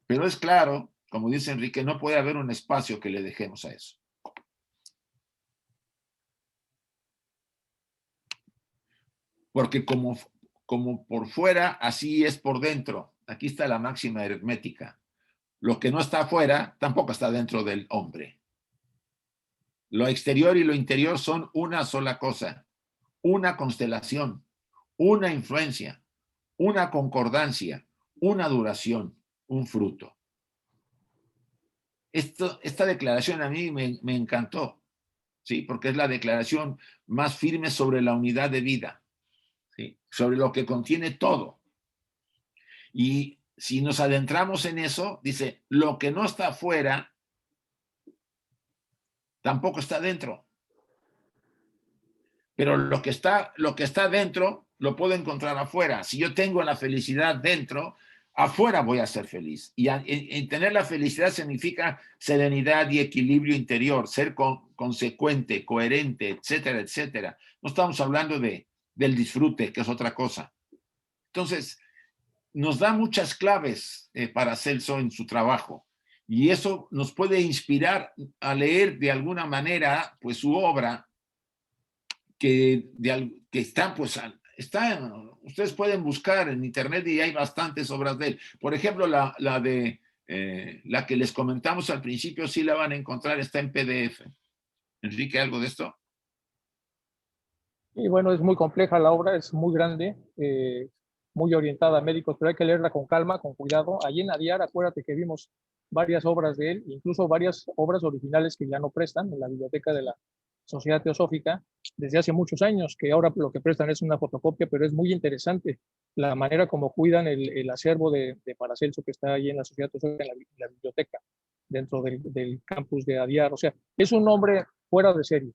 pero es claro, como dice Enrique, no puede haber un espacio que le dejemos a eso. Porque como por fuera, así es por dentro. Aquí está la máxima aritmética. Lo que no está afuera tampoco está dentro del hombre. Lo exterior y lo interior son una sola cosa, una constelación, una influencia, una concordancia, una duración, un fruto. Esta declaración a mí me encantó, ¿sí? Porque es la declaración más firme sobre la unidad de vida, ¿sí? Sobre lo que contiene todo. Y si nos adentramos en eso, dice, lo que no está afuera tampoco está dentro. Pero lo que está dentro lo puedo encontrar afuera. Si yo tengo la felicidad dentro, afuera voy a ser feliz. Y tener la felicidad significa serenidad y equilibrio interior, ser consecuente, coherente, etcétera, etcétera. No estamos hablando del disfrute, que es otra cosa. Entonces, nos da muchas claves para Celso en su trabajo. Y eso nos puede inspirar a leer de alguna manera pues, su obra, que está, pues, ustedes pueden buscar en internet y hay bastantes obras de él. Por ejemplo, la que les comentamos al principio, sí la van a encontrar, está en PDF. Enrique, ¿algo de esto? Y bueno, es muy compleja la obra, es muy grande, muy orientada a médicos, pero hay que leerla con calma, con cuidado. Allí en Adiar, acuérdate que vimos varias obras de él, incluso varias obras originales que ya no prestan en la biblioteca de la Sociedad Teosófica desde hace muchos años, que ahora lo que prestan es una fotocopia, pero es muy interesante la manera como cuidan el acervo de Paracelso que está ahí en la Sociedad Teosófica, en la biblioteca, dentro del campus de Adiar. O sea, es un hombre fuera de serie.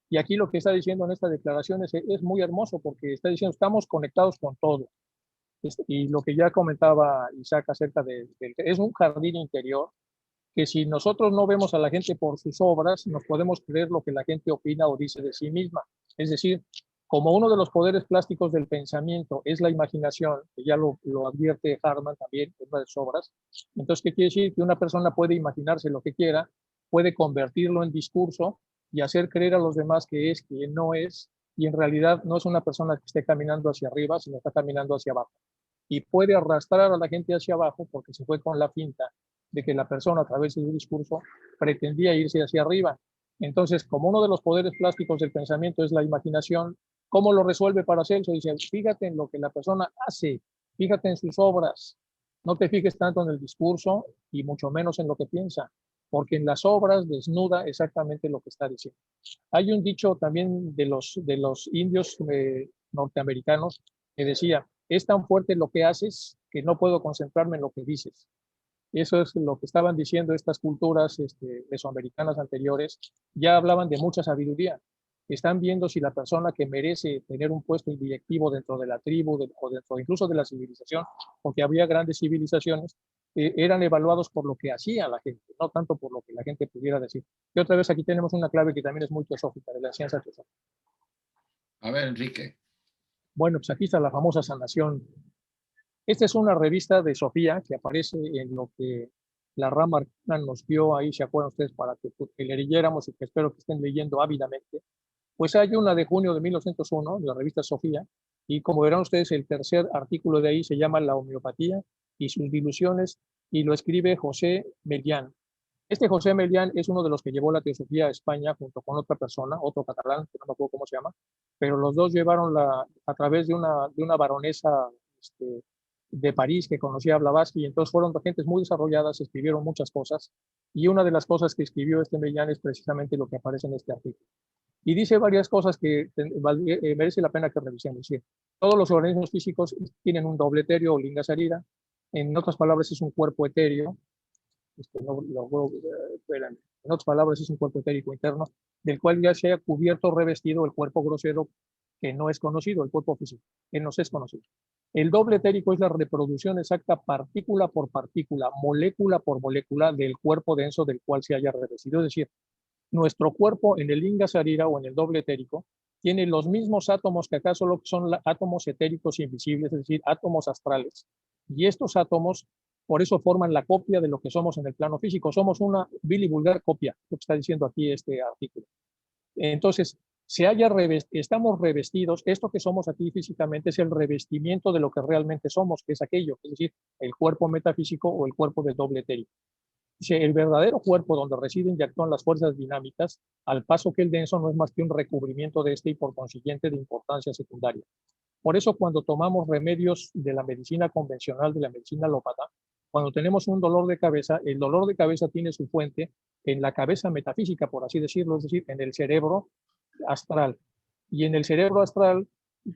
Y aquí lo que está diciendo en esta declaración es muy hermoso porque está diciendo estamos conectados con todo. Y lo que ya comentaba Isaac acerca es un jardín interior que si nosotros no vemos a la gente por sus obras, nos podemos creer lo que la gente opina o dice de sí misma. Es decir, como uno de los poderes plásticos del pensamiento es la imaginación, que ya lo advierte Hartmann también en una de sus obras, entonces, ¿qué quiere decir? Que una persona puede imaginarse lo que quiera, puede convertirlo en discurso y hacer creer a los demás que es quien no es, y en realidad no es una persona que esté caminando hacia arriba, sino está caminando hacia abajo. Y puede arrastrar a la gente hacia abajo porque se fue con la finta de que la persona a través de su discurso pretendía irse hacia arriba. Entonces, como uno de los poderes plásticos del pensamiento es la imaginación, ¿cómo lo resuelve Paracelso? Dice, fíjate en lo que la persona hace, fíjate en sus obras, no te fijes tanto en el discurso y mucho menos en lo que piensa, porque en las obras desnuda exactamente lo que está diciendo. Hay un dicho también de los indios norteamericanos que decía, es tan fuerte lo que haces que no puedo concentrarme en lo que dices. Eso es lo que estaban diciendo estas culturas mesoamericanas anteriores. Ya hablaban de mucha sabiduría. Están viendo si la persona que merece tener un puesto directivo dentro de la tribu o dentro incluso de la civilización, porque había grandes civilizaciones, eran evaluados por lo que hacía la gente, no tanto por lo que la gente pudiera decir. Y otra vez aquí tenemos una clave que también es muy teosófica, de la ciencia teosófica. A ver, Enrique. Bueno, pues aquí está la famosa sanación. Esta es una revista de Sofía que aparece en lo que la rama arcana nos dio ahí, ¿se acuerdan ustedes? Para que le leyéramos y que espero que estén leyendo ávidamente. Pues hay una de junio de 1901, de la revista Sofía, y como verán ustedes, el tercer artículo de ahí se llama La homeopatía y sus diluciones, y lo escribe José Mellán. Este José Mellán es uno de los que llevó la teosofía a España junto con otra persona, otro catalán, que no me acuerdo cómo se llama, pero los dos llevaron a través de una baronesa de París que conocía a Blavatsky, y entonces fueron gentes muy desarrolladas, escribieron muchas cosas, y una de las cosas que escribió este Mellán es precisamente lo que aparece en este artículo. Y dice varias cosas que merece la pena que revisemos. Es decir, todos los organismos físicos tienen un doble etéreo o linga sarira. En otras palabras, es un cuerpo etéreo. En otras palabras, es un cuerpo etérico interno, del cual ya se ha cubierto, revestido el cuerpo grosero, que no es conocido, el cuerpo físico, que no es conocido. El doble etérico es la reproducción exacta, partícula por partícula, molécula por molécula, del cuerpo denso del cual se haya revestido. Es decir, nuestro cuerpo en el linga sarira o en el doble etérico tiene los mismos átomos que acá solo son átomos etéricos invisibles, es decir, átomos astrales. Y estos átomos, por eso forman la copia de lo que somos en el plano físico. Somos una vil y vulgar copia, lo que está diciendo aquí este artículo. Entonces, estamos revestidos, esto que somos aquí físicamente es el revestimiento de lo que realmente somos, que es aquello, es decir, el cuerpo metafísico o el cuerpo del doble etérico. El verdadero cuerpo donde residen y actúan las fuerzas dinámicas, al paso que el denso no es más que un recubrimiento de este y por consiguiente de importancia secundaria. Por eso cuando tomamos remedios de la medicina convencional, de la medicina alópata, cuando tenemos un dolor de cabeza, el dolor de cabeza tiene su fuente en la cabeza metafísica, por así decirlo, es decir, en el cerebro astral. Y en el cerebro astral,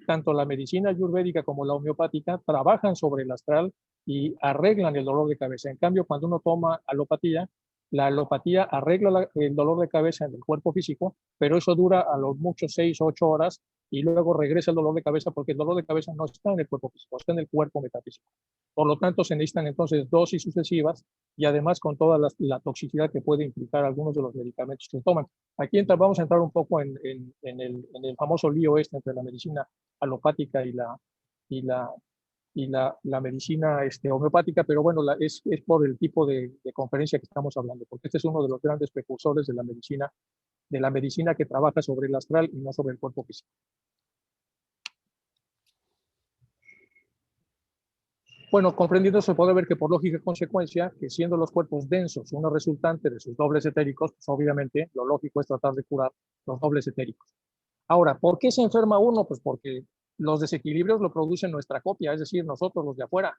tanto la medicina ayurvédica como la homeopática trabajan sobre el astral y arreglan el dolor de cabeza. En cambio, cuando uno toma alopatía, la alopatía arregla el dolor de cabeza en el cuerpo físico, pero eso dura a lo mucho 6 o 8 horas y luego regresa el dolor de cabeza porque el dolor de cabeza no está en el cuerpo físico, está en el cuerpo metafísico. Por lo tanto, se necesitan entonces dosis sucesivas y además con toda la toxicidad que puede implicar algunos de los medicamentos que se toman. Aquí vamos a entrar un poco en el famoso lío entre la medicina alopática y la medicina homeopática, pero bueno, es por el tipo de conferencia que estamos hablando, porque este es uno de los grandes precursores de la medicina que trabaja sobre el astral y no sobre el cuerpo físico. Bueno, comprendiendo se puede ver que por lógica y consecuencia, que siendo los cuerpos densos una resultante de sus dobles etéricos, pues obviamente lo lógico es tratar de curar los dobles etéricos. Ahora, ¿por qué se enferma uno? Pues porque los desequilibrios lo producen nuestra copia, es decir, nosotros los de afuera,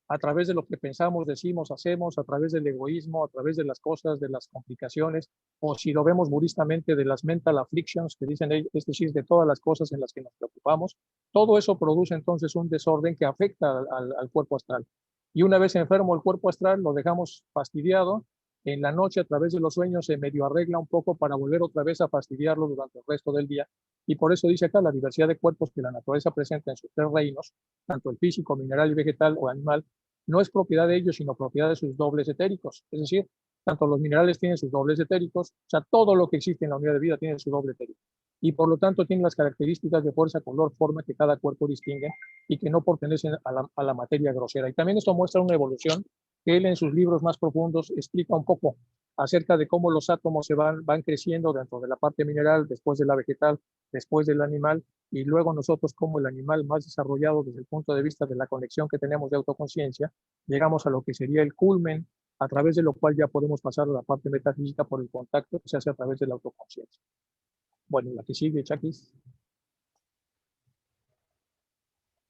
a través de lo que pensamos, decimos, hacemos, a través del egoísmo, a través de las cosas, de las complicaciones, o si lo vemos budistamente, de las mental afflictions, que dicen, es decir, de todas las cosas en las que nos preocupamos. Todo eso produce entonces un desorden que afecta al cuerpo astral. Y una vez enfermo el cuerpo astral, lo dejamos fastidiado. En la noche, a través de los sueños, se medio arregla un poco para volver otra vez a fastidiarlo durante el resto del día. Y por eso dice acá la diversidad de cuerpos que la naturaleza presenta en sus tres reinos, tanto el físico, mineral y vegetal o animal, no es propiedad de ellos, sino propiedad de sus dobles etéricos. Es decir, tanto los minerales tienen sus dobles etéricos, o sea, todo lo que existe en la unidad de vida tiene su doble etérico. Y por lo tanto tiene las características de fuerza, color, forma que cada cuerpo distingue y que no pertenecen a la materia grosera. Y también esto muestra una evolución que él en sus libros más profundos explica un poco acerca de cómo los átomos se van creciendo dentro de la parte mineral, después de la vegetal, después del animal, y luego nosotros como el animal más desarrollado desde el punto de vista de la conexión que tenemos de autoconciencia, llegamos a lo que sería el culmen, a través de lo cual ya podemos pasar a la parte metafísica por el contacto que se hace a través de la autoconciencia. Bueno, la que sigue, Chakis.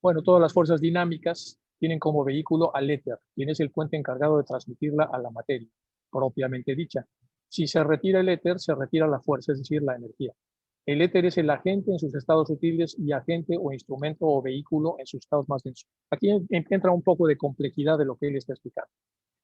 Bueno, todas las fuerzas dinámicas tienen como vehículo al éter, quien es el puente encargado de transmitirla a la materia, propiamente dicha. Si se retira el éter, se retira la fuerza, es decir, la energía. El éter es el agente en sus estados sutiles y agente o instrumento o vehículo en sus estados más densos. Aquí entra un poco de complejidad de lo que él está explicando.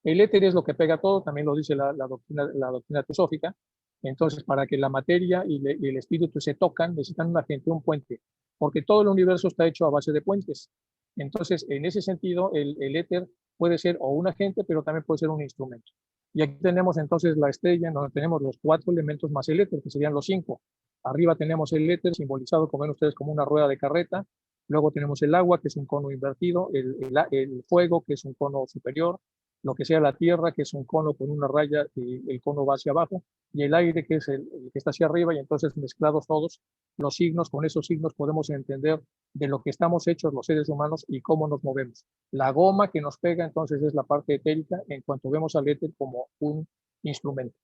El éter es lo que pega todo, también lo dice la doctrina teosófica. Entonces, para que la materia y el espíritu se tocan, necesitan un agente, un puente, porque todo el universo está hecho a base de puentes. Entonces, en ese sentido, el éter puede ser o un agente, pero también puede ser un instrumento. Y aquí tenemos entonces la estrella, donde tenemos los 4 elementos más el éter, que serían los 5. Arriba tenemos el éter, simbolizado, como ven ustedes, como una rueda de carreta. Luego tenemos el agua, que es un cono invertido, el fuego, que es un cono superior, lo que sea la tierra, que es un cono con una raya, y el cono va hacia abajo, y el aire, que es el que está hacia arriba, y entonces mezclados todos los signos, con esos signos podemos entender de lo que estamos hechos los seres humanos y cómo nos movemos. La goma que nos pega entonces es la parte etérica, en cuanto vemos al éter como un instrumento.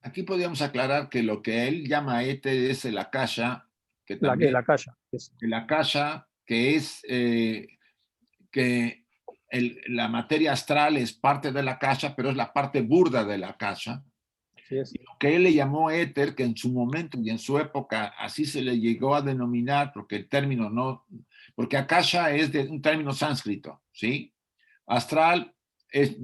Aquí podríamos aclarar que lo que él llama éter es el akasha, que también La akasha. el akasha, que es que la materia astral es parte de la akasha, pero es la parte burda de la akasha. Así es. Y lo que él le llamó éter, que en su momento y en su época así se le llegó a denominar, porque el término no, porque akasha es de un término sánscrito, ¿sí? Astral es,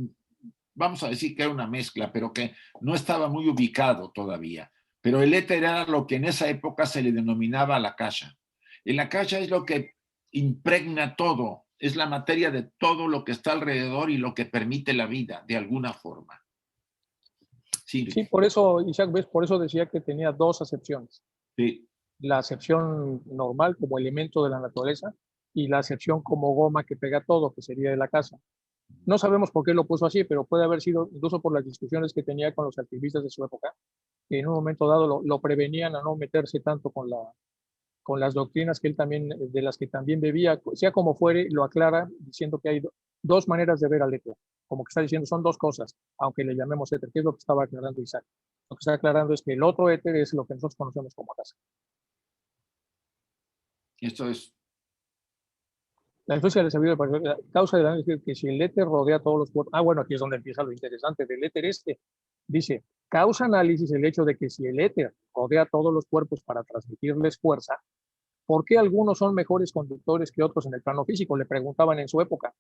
vamos a decir que era una mezcla, pero que no estaba muy ubicado todavía. Pero el éter era lo que en esa época se le denominaba la akasha. El akasha es lo que impregna todo, es la materia de todo lo que está alrededor y lo que permite la vida, de alguna forma. Sí, Sí, por eso, Isaac, ¿ves? Por eso decía que tenía 2 acepciones. sí. La acepción normal como elemento de la naturaleza y la acepción como goma que pega todo, que sería de la casa. No sabemos por qué lo puso así, pero puede haber sido incluso por las discusiones que tenía con los activistas de su época, que en un momento dado lo prevenían a no meterse tanto con las doctrinas que él también, de las que también bebía, sea como fuere, lo aclara diciendo que hay 2 maneras de ver al éter, como que está diciendo son 2 cosas, aunque le llamemos éter, que es lo que estaba aclarando Isaac. Lo que está aclarando es que el otro éter es lo que nosotros conocemos como casa. Esto es. La influencia del sabido causa de la que si el éter rodea todos los cuerpos. Ah, bueno, aquí es donde empieza lo interesante del éter este. Dice, causa análisis el hecho de que si el éter rodea todos los cuerpos para transmitirles fuerza, ¿por qué algunos son mejores conductores que otros en el plano físico? Le preguntaban en su época.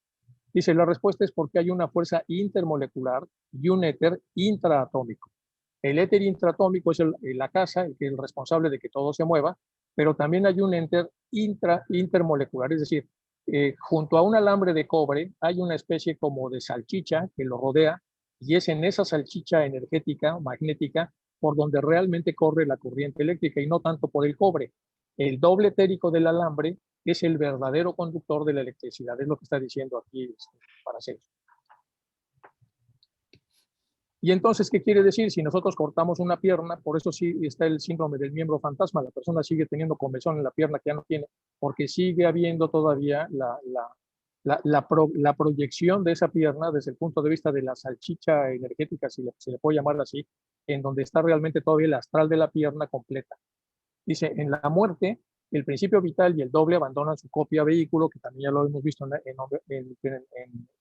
Dice, la respuesta es porque hay una fuerza intermolecular y un éter intraatómico. El éter intraatómico es la casa, el que es el responsable de que todo se mueva, pero también hay un éter intermolecular, es decir, junto a un alambre de cobre hay una especie como de salchicha que lo rodea y es en esa salchicha energética, magnética, por donde realmente corre la corriente eléctrica y no tanto por el cobre. El doble etérico del alambre es el verdadero conductor de la electricidad, es lo que está diciendo aquí Paracelso. Y entonces, ¿qué quiere decir? Si nosotros cortamos una pierna, por eso sí está el síndrome del miembro fantasma, la persona sigue teniendo comezón en la pierna que ya no tiene, porque sigue habiendo todavía la proyección de esa pierna desde el punto de vista de la salchicha energética, si se le puede llamar así, en donde está realmente todavía el astral de la pierna completa. Dice, en la muerte, el principio vital y el doble abandonan su copia vehículo, que también ya lo hemos visto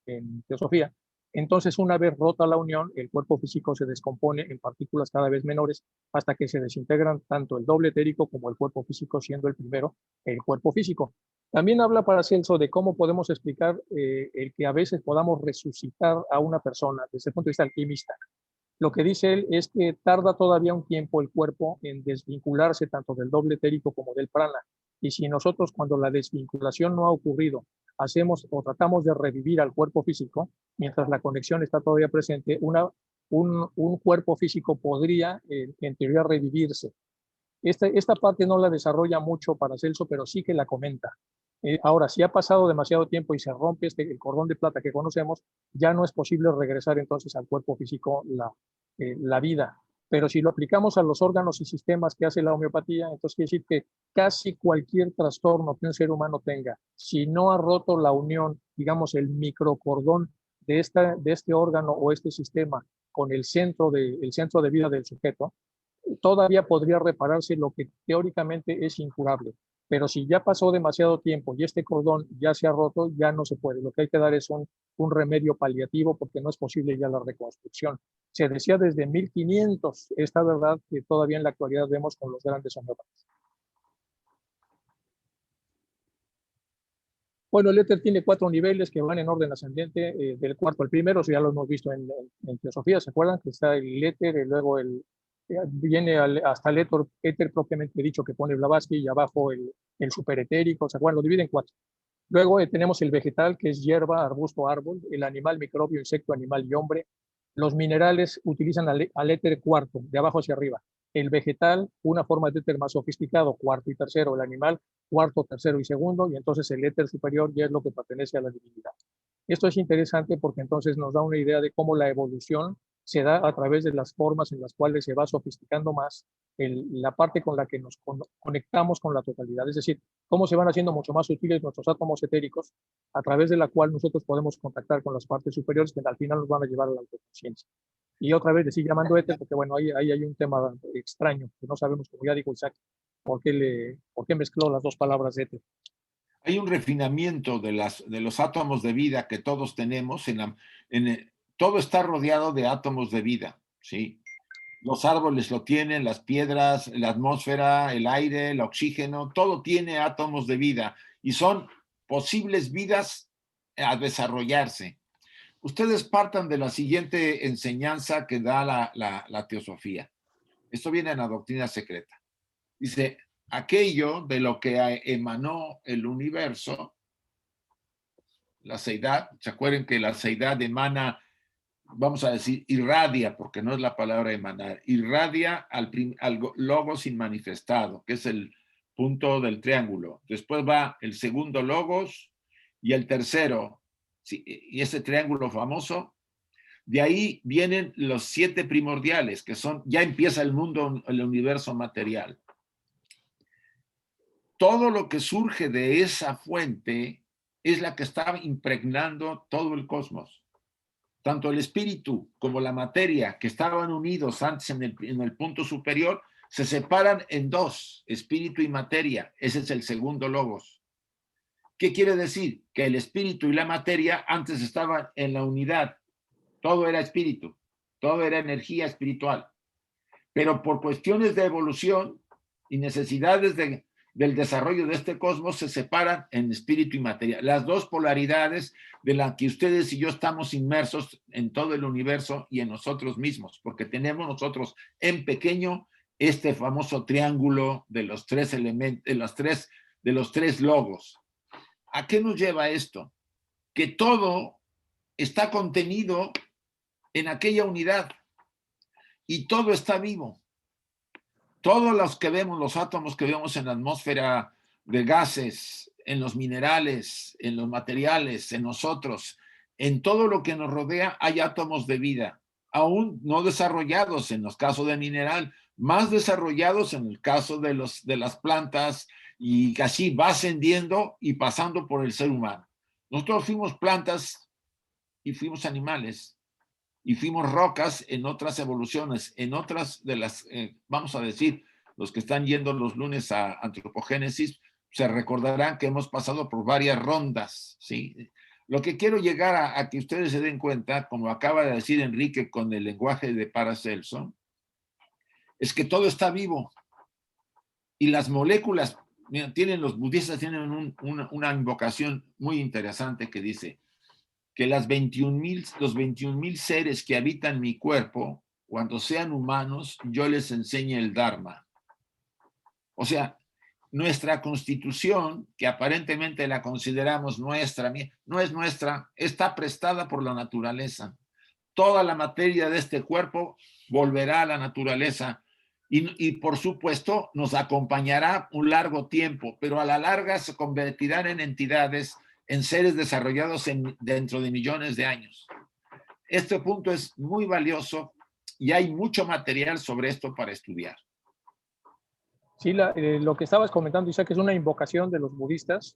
en teosofía. Entonces, una vez rota la unión, el cuerpo físico se descompone en partículas cada vez menores hasta que se desintegran tanto el doble etérico como el cuerpo físico, siendo el primero el cuerpo físico. También habla Paracelso de cómo podemos explicar el que a veces podamos resucitar a una persona desde el punto de vista alquimista. Lo que dice él es que tarda todavía un tiempo el cuerpo en desvincularse tanto del doble etérico como del prana. Y si nosotros, cuando la desvinculación no ha ocurrido, hacemos o tratamos de revivir al cuerpo físico, mientras la conexión está todavía presente, un cuerpo físico podría, en teoría, revivirse. Esta parte no la desarrolla mucho Paracelso, pero sí que la comenta. Ahora, si ha pasado demasiado tiempo y se rompe el cordón de plata que conocemos, ya no es posible regresar entonces al cuerpo físico la vida. Pero si lo aplicamos a los órganos y sistemas que hace la homeopatía, entonces quiere decir que casi cualquier trastorno que un ser humano tenga, si no ha roto la unión, digamos, el microcordón de este órgano o este sistema con el centro de vida del sujeto, todavía podría repararse lo que teóricamente es incurable. Pero si ya pasó demasiado tiempo y este cordón ya se ha roto, ya no se puede. Lo que hay que dar es un remedio paliativo porque no es posible ya la reconstrucción. Se decía desde 1500 esta verdad que todavía en la actualidad vemos con los grandes homeópatas. Bueno, el éter tiene 4 niveles que van en orden ascendente, del cuarto al primero, eso ya lo hemos visto en teosofía, ¿se acuerdan? Que está el éter, y luego viene hasta el éter propiamente dicho que pone Blavatsky y abajo el superetérico, ¿se acuerdan? Lo divide en 4. Luego tenemos el vegetal, que es hierba, arbusto, árbol, el animal, microbio, insecto, animal y hombre. Los minerales utilizan al éter cuarto, de abajo hacia arriba. El vegetal, una forma de éter más sofisticado, cuarto y tercero. El animal, cuarto, tercero y segundo. Y entonces el éter superior ya es lo que pertenece a la divinidad. Esto es interesante porque entonces nos da una idea de cómo la evolución se da a través de las formas en las cuales se va sofisticando más la parte con la que nos conectamos con la totalidad. Es decir, cómo se van haciendo mucho más sutiles nuestros átomos etéricos, a través de la cual nosotros podemos contactar con las partes superiores que al final nos van a llevar a la autoconciencia. Y otra vez decir llamando éter, porque bueno, ahí hay un tema extraño, que no sabemos, como ya dijo Isaac, por qué mezcló las dos palabras de éter. Hay un refinamiento de los átomos de vida que todos tenemos. Todo está rodeado de átomos de vida, ¿sí? Los árboles lo tienen, las piedras, la atmósfera, el aire, el oxígeno, todo tiene átomos de vida y son posibles vidas a desarrollarse. Ustedes partan de la siguiente enseñanza que da la teosofía. Esto viene en la doctrina secreta. Dice, aquello de lo que emanó el universo, la seidad, ¿se acuerdan que la seidad emana, vamos a decir, irradia, porque no es la palabra emanar, irradia al logos inmanifestado, que es el punto del triángulo. Después va el segundo logos y el tercero, y ese triángulo famoso. De ahí vienen los 7 primordiales, que son, ya empieza el mundo, el universo material. Todo lo que surge de esa fuente es la que está impregnando todo el cosmos. Tanto el espíritu como la materia, que estaban unidos antes en el punto superior, se separan en dos, espíritu y materia. Ese es el segundo logos. ¿Qué quiere decir? Que el espíritu y la materia antes estaban en la unidad. Todo era espíritu, todo era energía espiritual. Pero por cuestiones de evolución y necesidades del desarrollo de este cosmos se separan en espíritu y materia. Las dos polaridades de las que ustedes y yo estamos inmersos en todo el universo y en nosotros mismos, porque tenemos nosotros en pequeño este famoso triángulo de los 3 elementos, de los tres logos. ¿A qué nos lleva esto? Que todo está contenido en aquella unidad y todo está vivo. Todos los que vemos, los átomos que vemos en la atmósfera de gases, en los minerales, en los materiales, en nosotros, en todo lo que nos rodea hay átomos de vida, aún no desarrollados en los casos de mineral, más desarrollados en el caso de las plantas, y así va ascendiendo y pasando por el ser humano. Nosotros fuimos plantas y fuimos animales, y fuimos rocas en otras evoluciones, en otras de las, vamos a decir, los que están yendo los lunes a Antropogénesis, se recordarán que hemos pasado por varias rondas, ¿sí? Lo que quiero llegar a que ustedes se den cuenta, como acaba de decir Enrique con el lenguaje de Paracelso, es que todo está vivo. Y las moléculas, mira, los budistas tienen una invocación muy interesante que dice, que los 21,000 seres que habitan mi cuerpo, cuando sean humanos, yo les enseñe el Dharma. O sea, nuestra constitución, que aparentemente la consideramos nuestra, no es nuestra, está prestada por la naturaleza. Toda la materia de este cuerpo volverá a la naturaleza y por supuesto nos acompañará un largo tiempo, pero a la larga se convertirán en entidades, en seres desarrollados dentro de millones de años. Este punto es muy valioso y hay mucho material sobre esto para estudiar. Sí, lo que estabas comentando, Isaac, es una invocación de los budistas.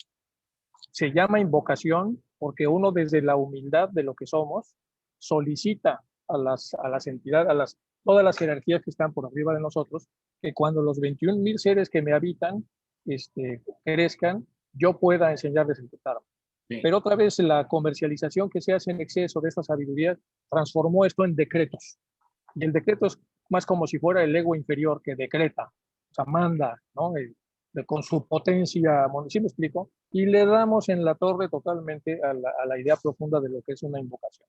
Se llama invocación porque uno desde la humildad de lo que somos solicita a las entidades, todas las jerarquías que están por arriba de nosotros, que cuando los 21,000 seres que me habitan crezcan, yo pueda enseñarles el Dharma. Sí. Pero otra vez la comercialización que se hace en exceso de esta sabiduría transformó esto en decretos. Y el decreto es más como si fuera el ego inferior que decreta, o sea, manda, ¿no? Con su potencia, ¿sí me explico? Y le damos en la torre totalmente a la idea profunda de lo que es una invocación.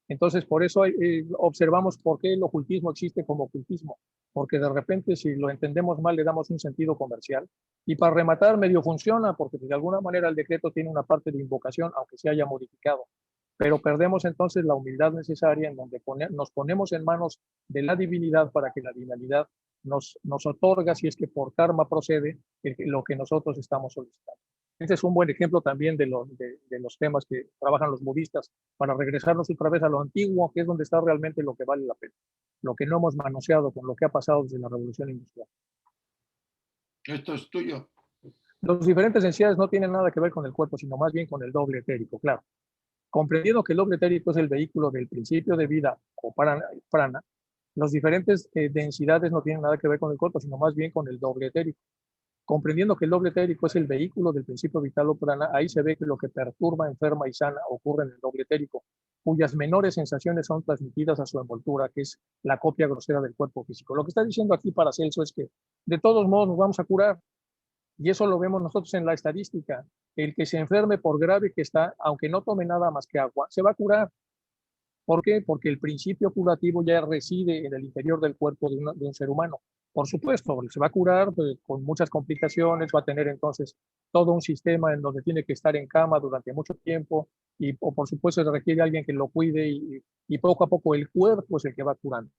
Entonces, por eso observamos por qué el ocultismo existe como ocultismo, porque de repente si lo entendemos mal le damos un sentido comercial. Y para rematar, medio funciona, porque de alguna manera el decreto tiene una parte de invocación, aunque se haya modificado. Pero perdemos entonces la humildad necesaria en donde nos ponemos en manos de la divinidad para que la divinidad nos otorga, si es que por karma procede, lo que nosotros estamos solicitando. Este es un buen ejemplo también de los temas que trabajan los budistas para regresarnos otra vez a lo antiguo, que es donde está realmente lo que vale la pena, lo que no hemos manoseado con lo que ha pasado desde la Revolución Industrial. Esto es tuyo. Los diferentes densidades no tienen nada que ver con el cuerpo, sino más bien con el doble etérico, claro. Comprendiendo que el doble etérico es el vehículo del principio de vida o prana, las diferentes densidades no tienen nada que ver con el cuerpo, sino más bien con el doble etérico. Comprendiendo que el doble etérico es el vehículo del principio vital o prana, ahí se ve que lo que perturba, enferma y sana ocurre en el doble etérico, cuyas menores sensaciones son transmitidas a su envoltura, que es la copia grosera del cuerpo físico. Lo que está diciendo aquí Paracelso es que de todos modos nos vamos a curar, y eso lo vemos nosotros en la estadística. El que se enferme, por grave que está, aunque no tome nada más que agua, se va a curar. ¿Por qué? Porque el principio curativo ya reside en el interior del cuerpo de un ser humano. Por supuesto, se va a curar pues, con muchas complicaciones, va a tener entonces todo un sistema en donde tiene que estar en cama durante mucho tiempo y por supuesto se requiere alguien que lo cuide y poco a poco el cuerpo es el que va curando.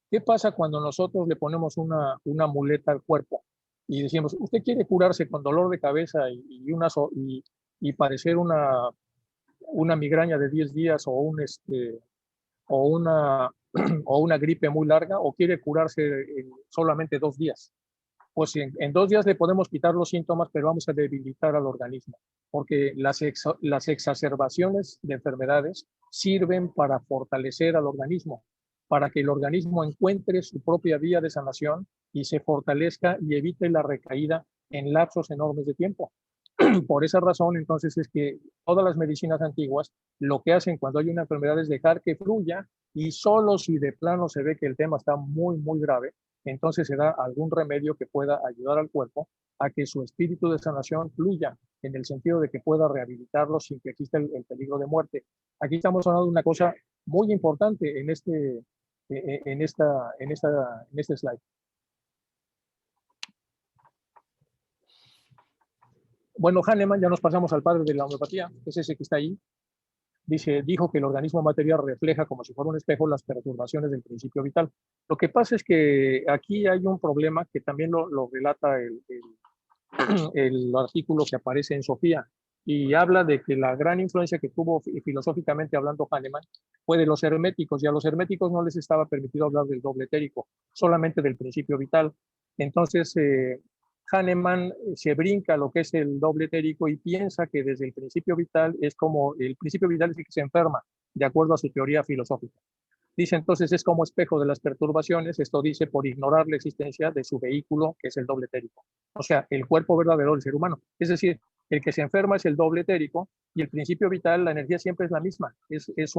¿Qué pasa cuando nosotros le ponemos una muleta al cuerpo y decimos, usted quiere curarse con dolor de cabeza y padecer una migraña de 10 días o una, o una gripe muy larga o quiere curarse en solamente 2 días? Pues en 2 días le podemos quitar los síntomas, pero vamos a debilitar al organismo, porque las exacerbaciones de enfermedades sirven para fortalecer al organismo, para que el organismo encuentre su propia vía de sanación y se fortalezca y evite la recaída en lapsos enormes de tiempo. Por esa razón, entonces, es que todas las medicinas antiguas lo que hacen cuando hay una enfermedad es dejar que fluya y solo si de plano se ve que el tema está muy, muy grave, entonces se da algún remedio que pueda ayudar al cuerpo a que su espíritu de sanación fluya, en el sentido de que pueda rehabilitarlo sin que exista el peligro de muerte. Aquí estamos hablando de una cosa muy importante en este slide. Bueno, Hahnemann, ya nos pasamos al padre de la homeopatía, es ese que está ahí. Dijo que el organismo material refleja como si fuera un espejo las perturbaciones del principio vital. Lo que pasa es que aquí hay un problema que también lo relata el artículo que aparece en Sofía, y habla de que la gran influencia que tuvo filosóficamente hablando Hahnemann fue de los herméticos, y a los herméticos no les estaba permitido hablar del doble etérico, solamente del principio vital. Entonces, Hahnemann se brinca lo que es el doble etérico y piensa que desde el principio vital es como el principio vital es el que se enferma, de acuerdo a su teoría filosófica. Dice entonces es como espejo de las perturbaciones, esto dice por ignorar la existencia de su vehículo, que es el doble etérico. O sea, el cuerpo verdadero del ser humano. Es decir, el que se enferma es el doble etérico y el principio vital, la energía siempre es la misma. Es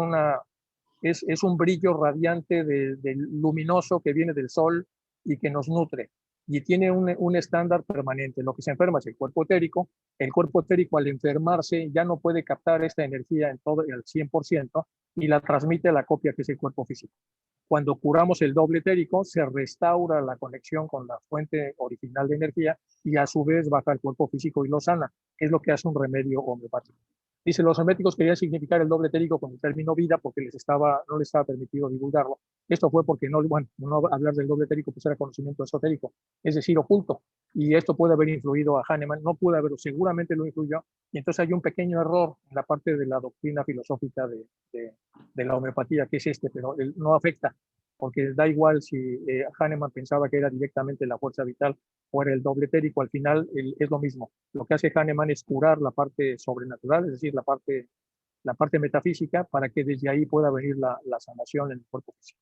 un brillo radiante de luminoso que viene del sol y que nos nutre. Y tiene un estándar permanente. Lo que se enferma es el cuerpo etérico. El cuerpo etérico al enfermarse ya no puede captar esta energía en todo al 100% y la transmite a la copia que es el cuerpo físico. Cuando curamos el doble etérico, se restaura la conexión con la fuente original de energía y a su vez baja el cuerpo físico y lo sana, que es lo que hace un remedio homeopático. Dice, los herméticos querían significar el doble etérico con el término vida porque no les estaba permitido divulgarlo. Esto fue porque no hablar del doble etérico pues era conocimiento esotérico, es decir, oculto. Y esto puede haber influido a Hahnemann, no puede haberlo, seguramente lo influyó. Y entonces hay un pequeño error en la parte de la doctrina filosófica de la homeopatía, que es pero no afecta, porque da igual si Hahnemann pensaba que era directamente la fuerza vital o era el doble etérico, al final es lo mismo. Lo que hace Hahnemann es curar la parte sobrenatural, es decir, la parte metafísica, para que desde ahí pueda venir la sanación en el cuerpo físico.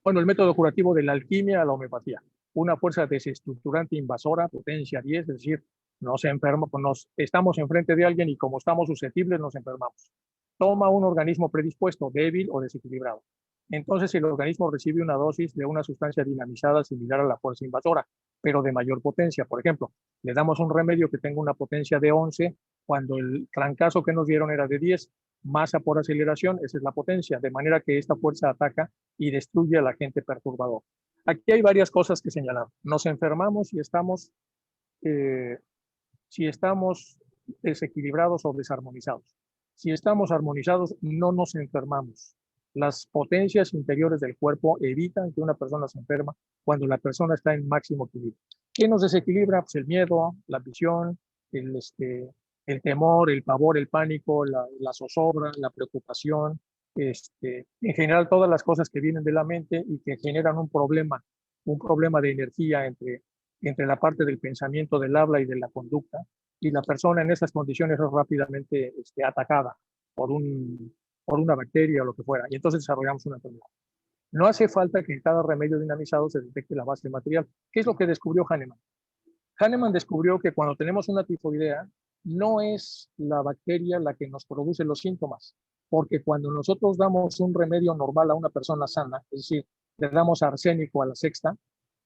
Bueno, el método curativo de la alquimia a la homeopatía. Una fuerza desestructurante invasora, potencia 10, es decir, estamos enfrente de alguien y como estamos susceptibles nos enfermamos. Toma un organismo predispuesto, débil o desequilibrado. Entonces el organismo recibe una dosis de una sustancia dinamizada similar a la fuerza invasora, pero de mayor potencia. Por ejemplo, le damos un remedio que tenga una potencia de 11 cuando el trancazo que nos dieron era de 10. masa por aceleración, esa es la potencia, de manera que esta fuerza ataca y destruye al agente perturbador. Aquí hay varias cosas que señalar. Nos enfermamos si estamos desequilibrados o desarmonizados. Si estamos armonizados, no nos enfermamos. Las potencias interiores del cuerpo evitan que una persona se enferma cuando la persona está en máximo equilibrio. ¿Qué nos desequilibra? Pues el miedo, la ambición, el temor, el pavor, el pánico, la zozobra, la preocupación, en general todas las cosas que vienen de la mente y que generan un problema de energía entre la parte del pensamiento, del habla y de la conducta, y la persona en esas condiciones es rápidamente atacada por una bacteria o lo que fuera, y entonces desarrollamos una enfermedad. No hace falta que en cada remedio dinamizado se detecte la base material. ¿Qué es lo que descubrió Hahnemann? Hahnemann descubrió que cuando tenemos una tifoidea, no es la bacteria la que nos produce los síntomas, porque cuando nosotros damos un remedio normal a una persona sana, es decir, le damos arsénico a la sexta,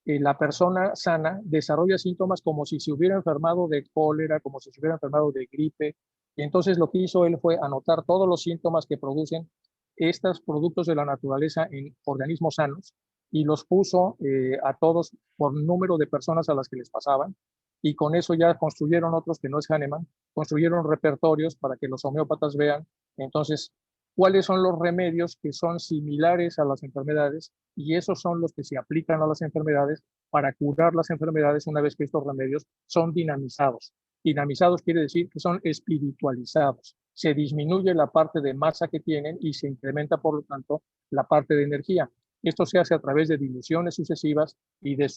la persona sana desarrolla síntomas como si se hubiera enfermado de cólera, como si se hubiera enfermado de gripe. Y entonces lo que hizo él fue anotar todos los síntomas que producen estos productos de la naturaleza en organismos sanos y los puso a todos por número de personas a las que les pasaban. Y con eso ya construyeron otros, que no es Hahnemann, construyeron repertorios para que los homeópatas vean. Entonces, cuáles son los remedios que son similares a las enfermedades, y esos son los que se aplican a las enfermedades para curar las enfermedades una vez que estos remedios son dinamizados. Dinamizados quiere decir que son espiritualizados. Se disminuye la parte de masa que tienen y se incrementa, por lo tanto, la parte de energía. Esto se hace a través de diluciones sucesivas y de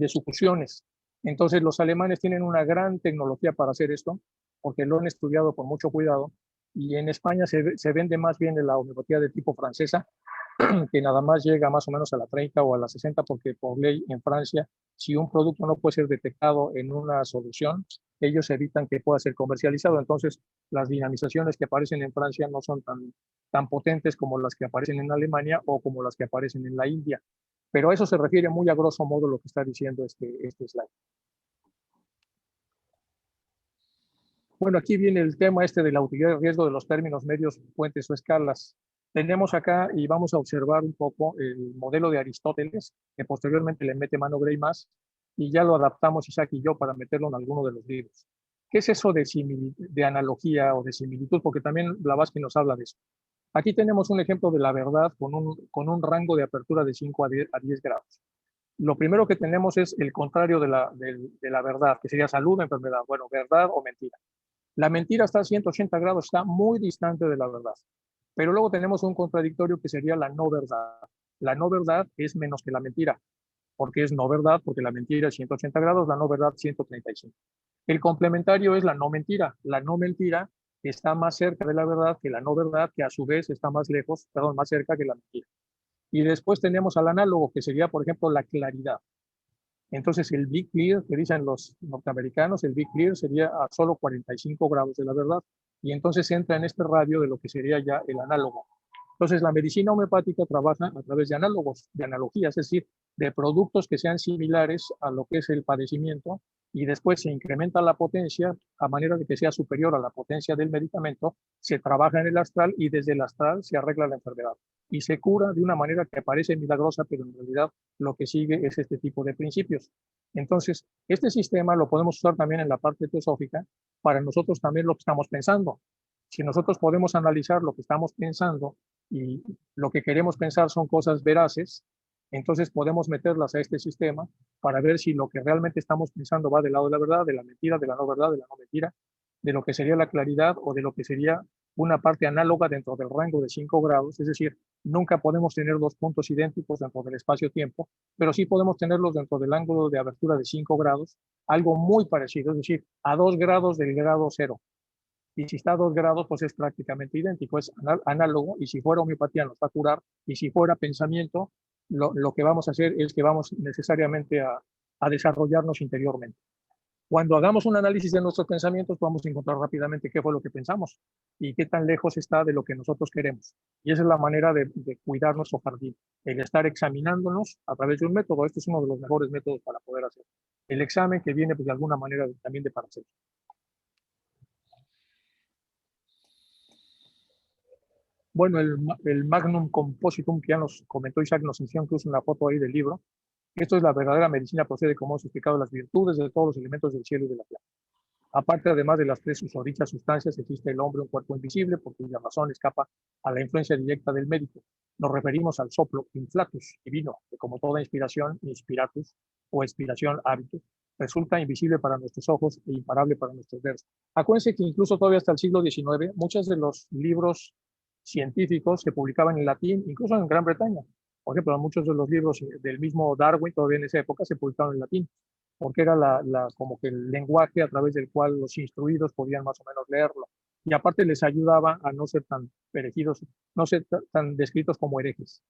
sufusiones. Entonces, los alemanes tienen una gran tecnología para hacer esto, porque lo han estudiado con mucho cuidado, y en España se vende más bien la homeopatía de tipo francesa, que nada más llega más o menos a la 30 o a la 60, porque por ley en Francia, si un producto no puede ser detectado en una solución, ellos evitan que pueda ser comercializado. Entonces, las dinamizaciones que aparecen en Francia no son tan potentes como las que aparecen en Alemania o como las que aparecen en la India. Pero a eso se refiere muy a grosso modo lo que está diciendo este slide. Bueno, aquí viene el tema de la utilidad y riesgo de los términos medios, puentes o escalas. Tenemos acá, y vamos a observar un poco el modelo de Aristóteles, que posteriormente le mete mano Gray más, y ya lo adaptamos Isaac y yo para meterlo en alguno de los libros. ¿Qué es eso de analogía o de similitud? Porque también Blavatsky nos habla de eso. Aquí tenemos un ejemplo de la verdad con un rango de apertura de 5 a 10 grados. Lo primero que tenemos es el contrario de la verdad, que sería salud o enfermedad. Bueno, verdad o mentira. La mentira está a 180 grados, está muy distante de la verdad. Pero luego tenemos un contradictorio que sería la no verdad. La no verdad es menos que la mentira, porque es no verdad, porque la mentira es 180 grados, la no verdad 135. El complementario es la no mentira. La no mentira está más cerca de la verdad que la no verdad, que a su vez está más cerca que la mentira. Y después tenemos al análogo, que sería, por ejemplo, la claridad. Entonces, el Big Clear, que dicen los norteamericanos, el Big Clear sería a solo 45 grados de la verdad. Y entonces entra en este radio de lo que sería ya el análogo. Entonces, la medicina homeopática trabaja a través de análogos, de analogías, es decir, de productos que sean similares a lo que es el padecimiento, y después se incrementa la potencia a manera de que sea superior a la potencia del medicamento, se trabaja en el astral y desde el astral se arregla la enfermedad. Y se cura de una manera que parece milagrosa, pero en realidad lo que sigue es este tipo de principios. Entonces, este sistema lo podemos usar también en la parte teosófica para nosotros también lo que estamos pensando. Si nosotros podemos analizar lo que estamos pensando y lo que queremos pensar son cosas veraces, entonces podemos meterlas a este sistema para ver si lo que realmente estamos pensando va del lado de la verdad, de la mentira, de la no verdad, de la no mentira, de lo que sería la claridad o de lo que sería una parte análoga dentro del rango de 5 grados, es decir, nunca podemos tener dos puntos idénticos dentro del espacio-tiempo, pero sí podemos tenerlos dentro del ángulo de abertura de 5 grados, algo muy parecido, es decir, a 2 grados del grado cero. Y si está a 2 grados, pues es prácticamente idéntico, es análogo, y si fuera homeopatía nos va a curar, y si fuera pensamiento, lo que vamos a hacer es que vamos necesariamente a desarrollarnos interiormente. Cuando hagamos un análisis de nuestros pensamientos, vamos a encontrar rápidamente qué fue lo que pensamos y qué tan lejos está de lo que nosotros queremos. Y esa es la manera de cuidar nuestro jardín, el estar examinándonos a través de un método. Este es uno de los mejores métodos para poder hacer el examen, que viene pues, de alguna manera también de Paracelso. Bueno, el Magnum Compositum que ya nos comentó Isaac, nos enseñó incluso una foto ahí del libro. Esto es la verdadera medicina, procede como hemos explicado las virtudes de todos los elementos del cielo y de la tierra. Aparte, además de las tres susodichas sustancias, existe el hombre, un cuerpo invisible, por cuya razón escapa a la influencia directa del médico. Nos referimos al soplo inflatus, divino, que como toda inspiración, inspiratus o expiración, hábitus, resulta invisible para nuestros ojos e imparable para nuestros dedos. Acuérdense que incluso todavía hasta el siglo XIX, muchos de los libros científicos se publicaban en latín, incluso en Gran Bretaña. Por ejemplo, muchos de los libros del mismo Darwin, todavía en esa época, se publicaban en latín, porque era como que el lenguaje a través del cual los instruidos podían más o menos leerlo. Y aparte les ayudaba a no ser tan perejidos, no ser tan descritos como herejes.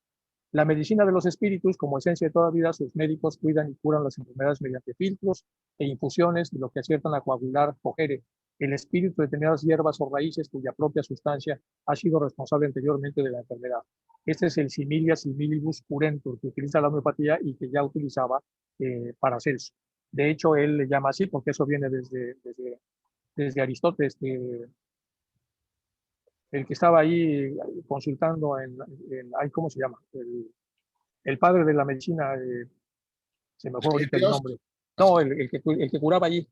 La medicina de los espíritus, como esencia de toda vida, sus médicos cuidan y curan las enfermedades mediante filtros e infusiones, de lo que aciertan a coagular, cogere el espíritu de determinadas hierbas o raíces cuya propia sustancia ha sido responsable anteriormente de la enfermedad. Este es el similia similibus curentur, que utiliza la homeopatía y que ya utilizaba Paracelso. De hecho, él le llama así porque eso viene desde Aristóteles, el que estaba ahí consultando ¿cómo se llama? El padre de la medicina, se me fue ahorita el Dios, nombre. No, el que curaba allí,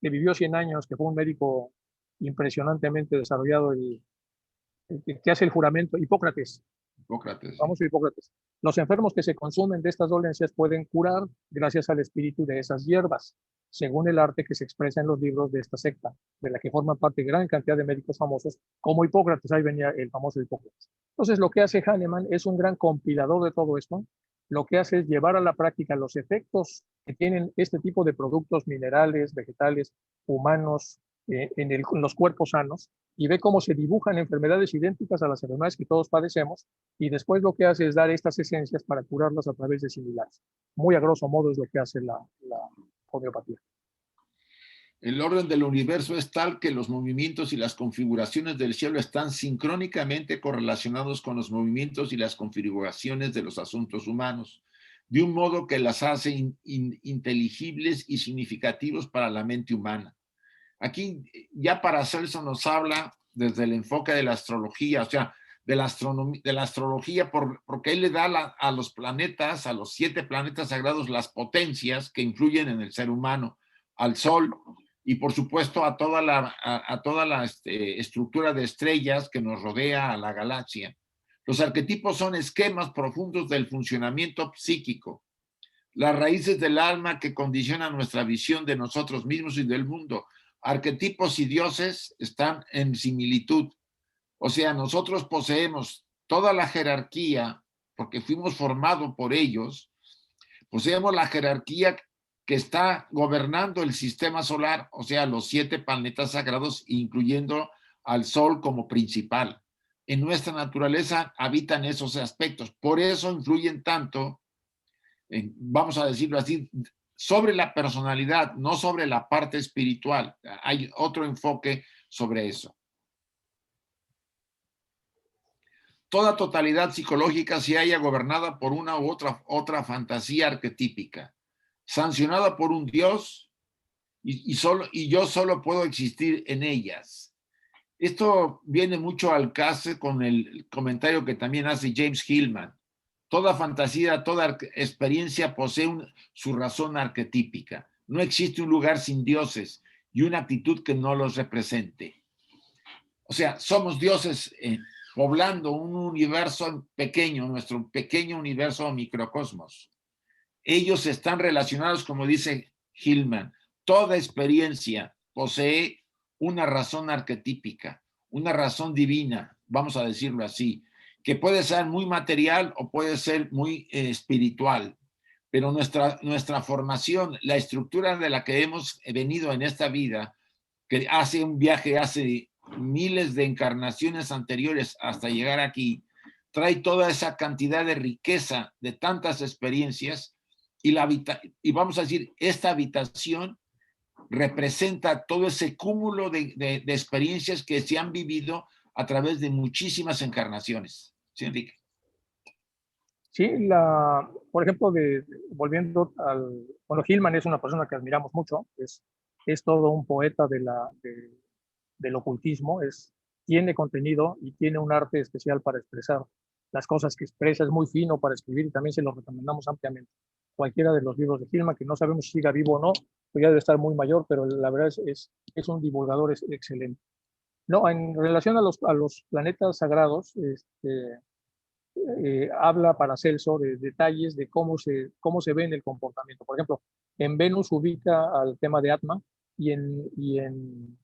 que vivió 100 años, que fue un médico impresionantemente desarrollado, el que hace el juramento, Hipócrates. Hipócrates, sí. Vamos a Hipócrates. Los enfermos que se consumen de estas dolencias pueden curar gracias al espíritu de esas hierbas, según el arte que se expresa en los libros de esta secta, de la que forman parte gran cantidad de médicos famosos, como Hipócrates. Ahí venía el famoso Hipócrates. Entonces, lo que hace Hahnemann es un gran compilador de todo esto. Lo que hace es llevar a la práctica los efectos que tienen este tipo de productos minerales, vegetales, humanos, en los cuerpos sanos, y ve cómo se dibujan enfermedades idénticas a las enfermedades que todos padecemos, y después lo que hace es dar estas esencias para curarlas a través de similares. Muy a grosso modo es lo que hace la homeopatía. El orden del universo es tal que los movimientos y las configuraciones del cielo están sincrónicamente correlacionados con los movimientos y las configuraciones de los asuntos humanos, de un modo que las hace inteligibles y significativos para la mente humana. Aquí ya Paracelso nos habla desde el enfoque de la astrología, o sea, de la astrología, porque él le da a los planetas, a los 7 planetas sagrados, las potencias que influyen en el ser humano, al Sol y por supuesto a toda la estructura de estrellas que nos rodea a la galaxia. Los arquetipos son esquemas profundos del funcionamiento psíquico, las raíces del alma que condicionan nuestra visión de nosotros mismos y del mundo. Arquetipos y dioses están en similitud. O sea, nosotros poseemos toda la jerarquía, porque fuimos formados por ellos, poseemos la jerarquía que está gobernando el sistema solar, o sea, los 7 planetas sagrados, incluyendo al Sol como principal. En nuestra naturaleza habitan esos aspectos, por eso influyen tanto, vamos a decirlo así, sobre la personalidad, no sobre la parte espiritual. Hay otro enfoque sobre eso. Toda totalidad psicológica se halla gobernada por una u otra fantasía arquetípica, sancionada por un Dios, y yo solo puedo existir en ellas. Esto viene mucho al caso con el comentario que también hace James Hillman. Toda fantasía, toda experiencia posee su razón arquetípica. No existe un lugar sin dioses y una actitud que no los represente. O sea, somos dioses poblando un universo pequeño, nuestro pequeño universo microcosmos. Ellos están relacionados, como dice Hillman, toda experiencia posee una razón arquetípica, una razón divina, vamos a decirlo así, que puede ser muy material o puede ser muy espiritual, pero nuestra formación, la estructura de la que hemos venido en esta vida, que hace un viaje hace miles de encarnaciones anteriores hasta llegar aquí, trae toda esa cantidad de riqueza de tantas experiencias y vamos a decir, esta habitación representa todo ese cúmulo de experiencias que se han vivido a través de muchísimas encarnaciones. ¿Sí, Enrique? Sí, por ejemplo, volviendo bueno, Hillman es una persona que admiramos mucho, es todo un poeta del ocultismo, es tiene contenido y tiene un arte especial para expresar las cosas que expresa, es muy fino para escribir y también se lo recomendamos ampliamente. Cualquiera de los libros de Hillman, que no sabemos si siga vivo o no, pues ya debe estar muy mayor, pero la verdad es un divulgador excelente. No, en relación a los planetas sagrados, habla Paracelso de detalles de cómo se ve en el comportamiento. Por ejemplo, en Venus ubica al tema de Atma y en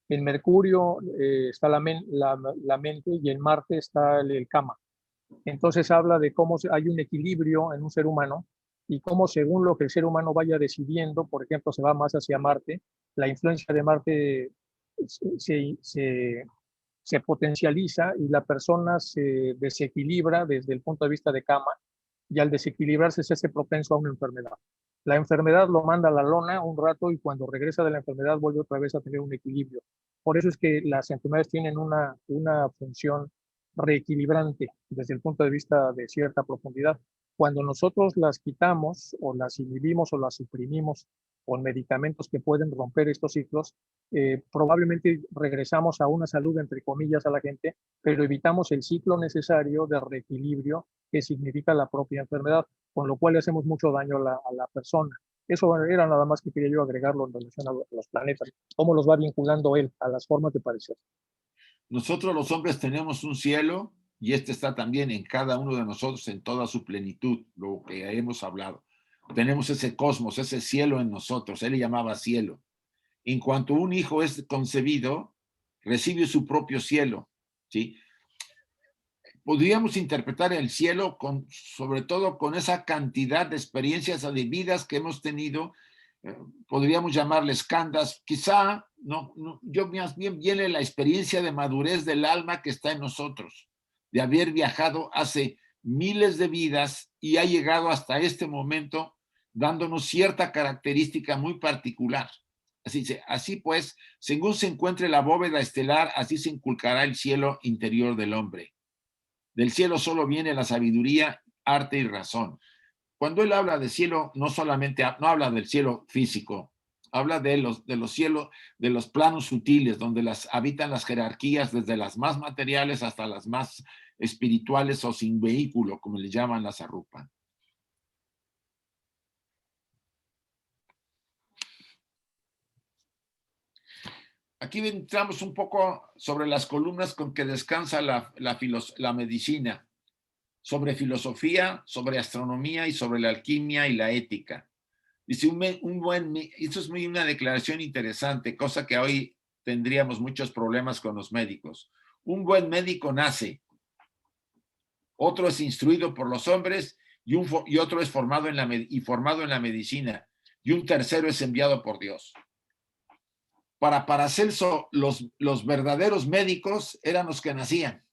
Mercurio está la mente y en Marte está el Kama. Entonces habla de cómo hay un equilibrio en un ser humano y cómo según lo que el ser humano vaya decidiendo, por ejemplo, se va más hacia Marte, la influencia de Marte se, se, se potencializa y la persona se desequilibra desde el punto de vista de Kama y al desequilibrarse se hace propenso a una enfermedad. La enfermedad lo manda a la lona un rato y cuando regresa de la enfermedad vuelve otra vez a tener un equilibrio. Por eso es que las enfermedades tienen una función reequilibrante desde el punto de vista de cierta profundidad. Cuando nosotros las quitamos o las inhibimos o las suprimimos con medicamentos que pueden romper estos ciclos, probablemente regresamos a una salud, entre comillas, a la gente, pero evitamos el ciclo necesario de reequilibrio que significa la propia enfermedad, con lo cual le hacemos mucho daño a la persona. Eso era nada más que quería yo agregarlo en relación a los planetas, cómo los va vinculando él a las formas de parecer. Nosotros los hombres tenemos un cielo y este está también en cada uno de nosotros en toda su plenitud, lo que hemos hablado. Tenemos ese cosmos, ese cielo en nosotros, él le llamaba cielo. En cuanto un hijo es concebido, recibe su propio cielo, ¿sí? Podríamos interpretar el cielo sobre todo con esa cantidad de experiencias de vidas que hemos tenido, podríamos llamarles kandas, quizá, yo más bien viene la experiencia de madurez del alma que está en nosotros, de haber viajado hace miles de vidas y ha llegado hasta este momento dándonos cierta característica muy particular. Así pues, según se encuentre la bóveda estelar, así se inculcará el cielo interior del hombre. Del cielo solo viene la sabiduría, arte y razón. Cuando él habla de cielo, no solamente no habla del cielo físico, habla de los cielos, de los planos sutiles, donde habitan las jerarquías, desde las más materiales hasta las más espirituales o sin vehículo, como le llaman las arrupas. Aquí entramos un poco sobre las columnas con que descansa la medicina, sobre filosofía, sobre astronomía y sobre la alquimia y la ética. Dice, esto es una declaración interesante, cosa que hoy tendríamos muchos problemas con los médicos. Un buen médico nace, otro es instruido por los hombres y otro es formado en la medicina y un tercero es enviado por Dios. Para Paracelso, los verdaderos médicos eran los que nacían.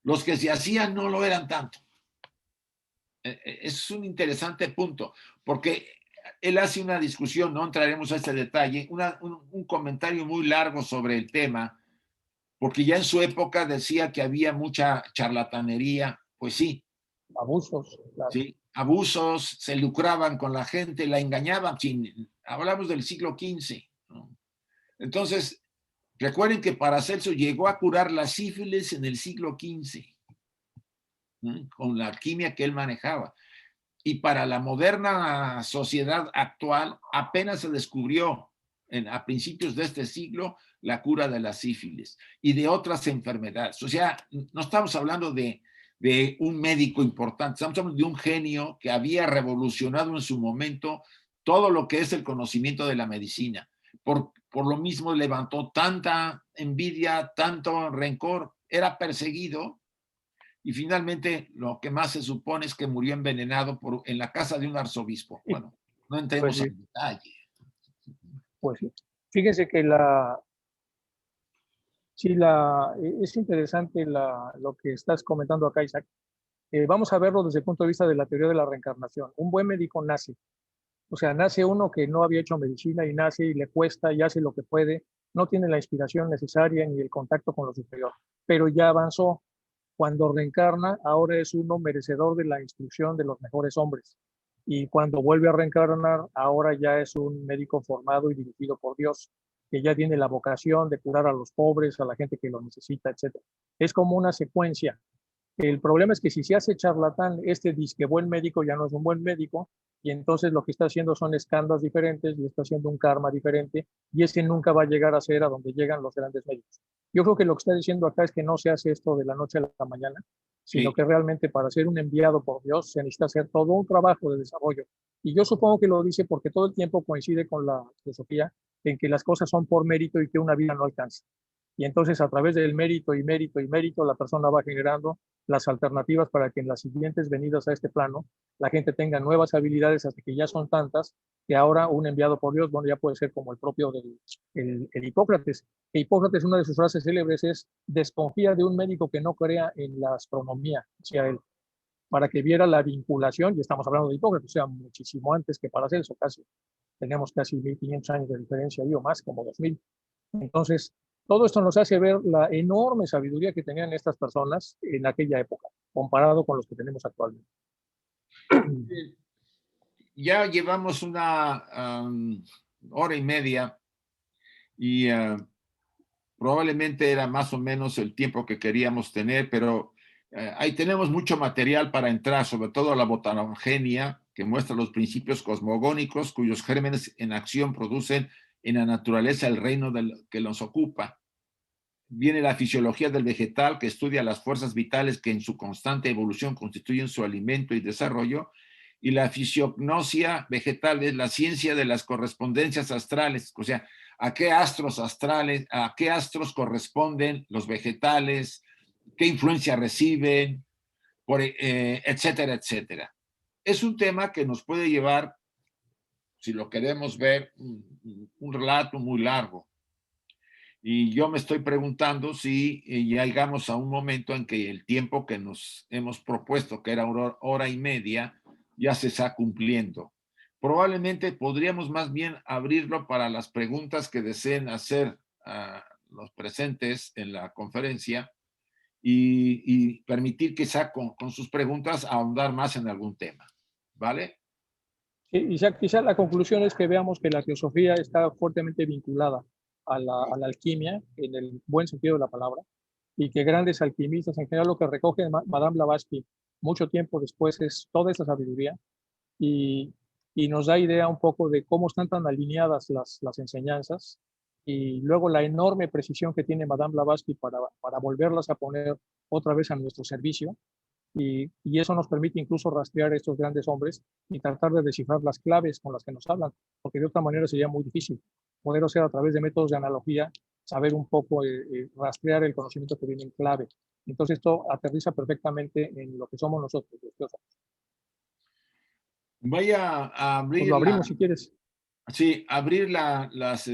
Los que se hacían no lo eran tanto. Es un interesante punto, porque él hace una discusión, no entraremos a este detalle, un comentario muy largo sobre el tema, porque ya en su época decía que había mucha charlatanería, pues sí. Abusos. Claro. Sí, abusos, se lucraban con la gente, la engañaban. Hablamos del siglo XV, ¿no? Entonces, recuerden que Paracelso llegó a curar la sífilis en el siglo XV, ¿no? Con la alquimia que él manejaba. Y para la moderna sociedad actual apenas se descubrió a principios de este siglo la cura de la sífilis y de otras enfermedades. O sea, no estamos hablando de un médico importante, estamos hablando de un genio que había revolucionado en su momento todo lo que es el conocimiento de la medicina. Por lo mismo levantó tanta envidia, tanto rencor, era perseguido. Y finalmente, lo que más se supone es que murió envenenado en la casa de un arzobispo. Bueno, no entremos pues sí, en detalle. Pues sí. Fíjense que es interesante lo que estás comentando acá, Isaac. Vamos a verlo desde el punto de vista de la teoría de la reencarnación. Un buen médico nace. O sea, nace uno que no había hecho medicina y nace y le cuesta y hace lo que puede. No tiene la inspiración necesaria ni el contacto con lo superior, pero ya avanzó. Cuando reencarna, ahora es uno merecedor de la instrucción de los mejores hombres. Y cuando vuelve a reencarnar, ahora ya es un médico formado y dirigido por Dios. que ya tiene la vocación de curar a los pobres, a la gente que lo necesita, etc. Es como una secuencia. El problema es que si se hace charlatán, este disque buen médico ya no es un buen médico, y entonces lo que está haciendo son escándalos diferentes y está haciendo un karma diferente, y ese nunca va a llegar a ser a donde llegan los grandes médicos. Yo creo que lo que está diciendo acá es que no se hace esto de la noche a la mañana, sino Sí, que realmente para ser un enviado por Dios se necesita hacer todo un trabajo de desarrollo. Y yo supongo que lo dice porque todo el tiempo coincide con la filosofía en que las cosas son por mérito y que una vida no alcanza. Y entonces a través del mérito y mérito y mérito, la persona va generando las alternativas para que en las siguientes venidas a este plano la gente tenga nuevas habilidades hasta que ya son tantas que ahora un enviado por Dios, bueno, ya puede ser como el propio el Hipócrates. E Hipócrates, una de sus frases célebres es: desconfía de un médico que no crea en la astronomía, decía él, para que viera la vinculación, y estamos hablando de Hipócrates, o sea, muchísimo antes que Paracelso, casi, tenemos casi 1500 años de diferencia, o más, como 2000. Entonces, todo esto nos hace ver la enorme sabiduría que tenían estas personas en aquella época, comparado con los que tenemos actualmente. ya llevamos una hora y media y probablemente era más o menos el tiempo que queríamos tener, pero ahí tenemos mucho material para entrar, sobre todo la botanogenia, que muestra los principios cosmogónicos cuyos gérmenes en acción producen en la naturaleza el reino que nos ocupa. Viene la fisiología del vegetal, que estudia las fuerzas vitales que en su constante evolución constituyen su alimento y desarrollo. Y la fisiognosia vegetal es la ciencia de las correspondencias astrales, o sea, a qué astros astrales, a qué astros corresponden los vegetales, qué influencia reciben, etcétera, etcétera. Es un tema que nos puede llevar, si lo queremos ver, un relato muy largo. Y yo me estoy preguntando si ya llegamos a un momento en que el tiempo que nos hemos propuesto, que era una hora y media, ya se está cumpliendo. Probablemente podríamos más bien abrirlo para las preguntas que deseen hacer a los presentes en la conferencia y permitir quizá con sus preguntas ahondar más en algún tema. ¿Vale? Y quizá la conclusión es que veamos que la teosofía está fuertemente vinculada a la alquimia, en el buen sentido de la palabra, y que grandes alquimistas, en general lo que recoge Madame Blavatsky mucho tiempo después es toda esa sabiduría, y, y nos da idea un poco de cómo están tan alineadas las enseñanzas, y luego la enorme precisión que tiene Madame Blavatsky para volverlas a poner otra vez a nuestro servicio, y eso nos permite incluso rastrear a estos grandes hombres y tratar de descifrar las claves con las que nos hablan, porque de otra manera sería muy difícil poder hacer a través de métodos de analogía, saber un poco, rastrear el conocimiento que viene en clave. Entonces esto aterriza perfectamente en lo que somos nosotros, los teósofos. Voy a Pues abrir lo abrimos si quieres. sí, abrir las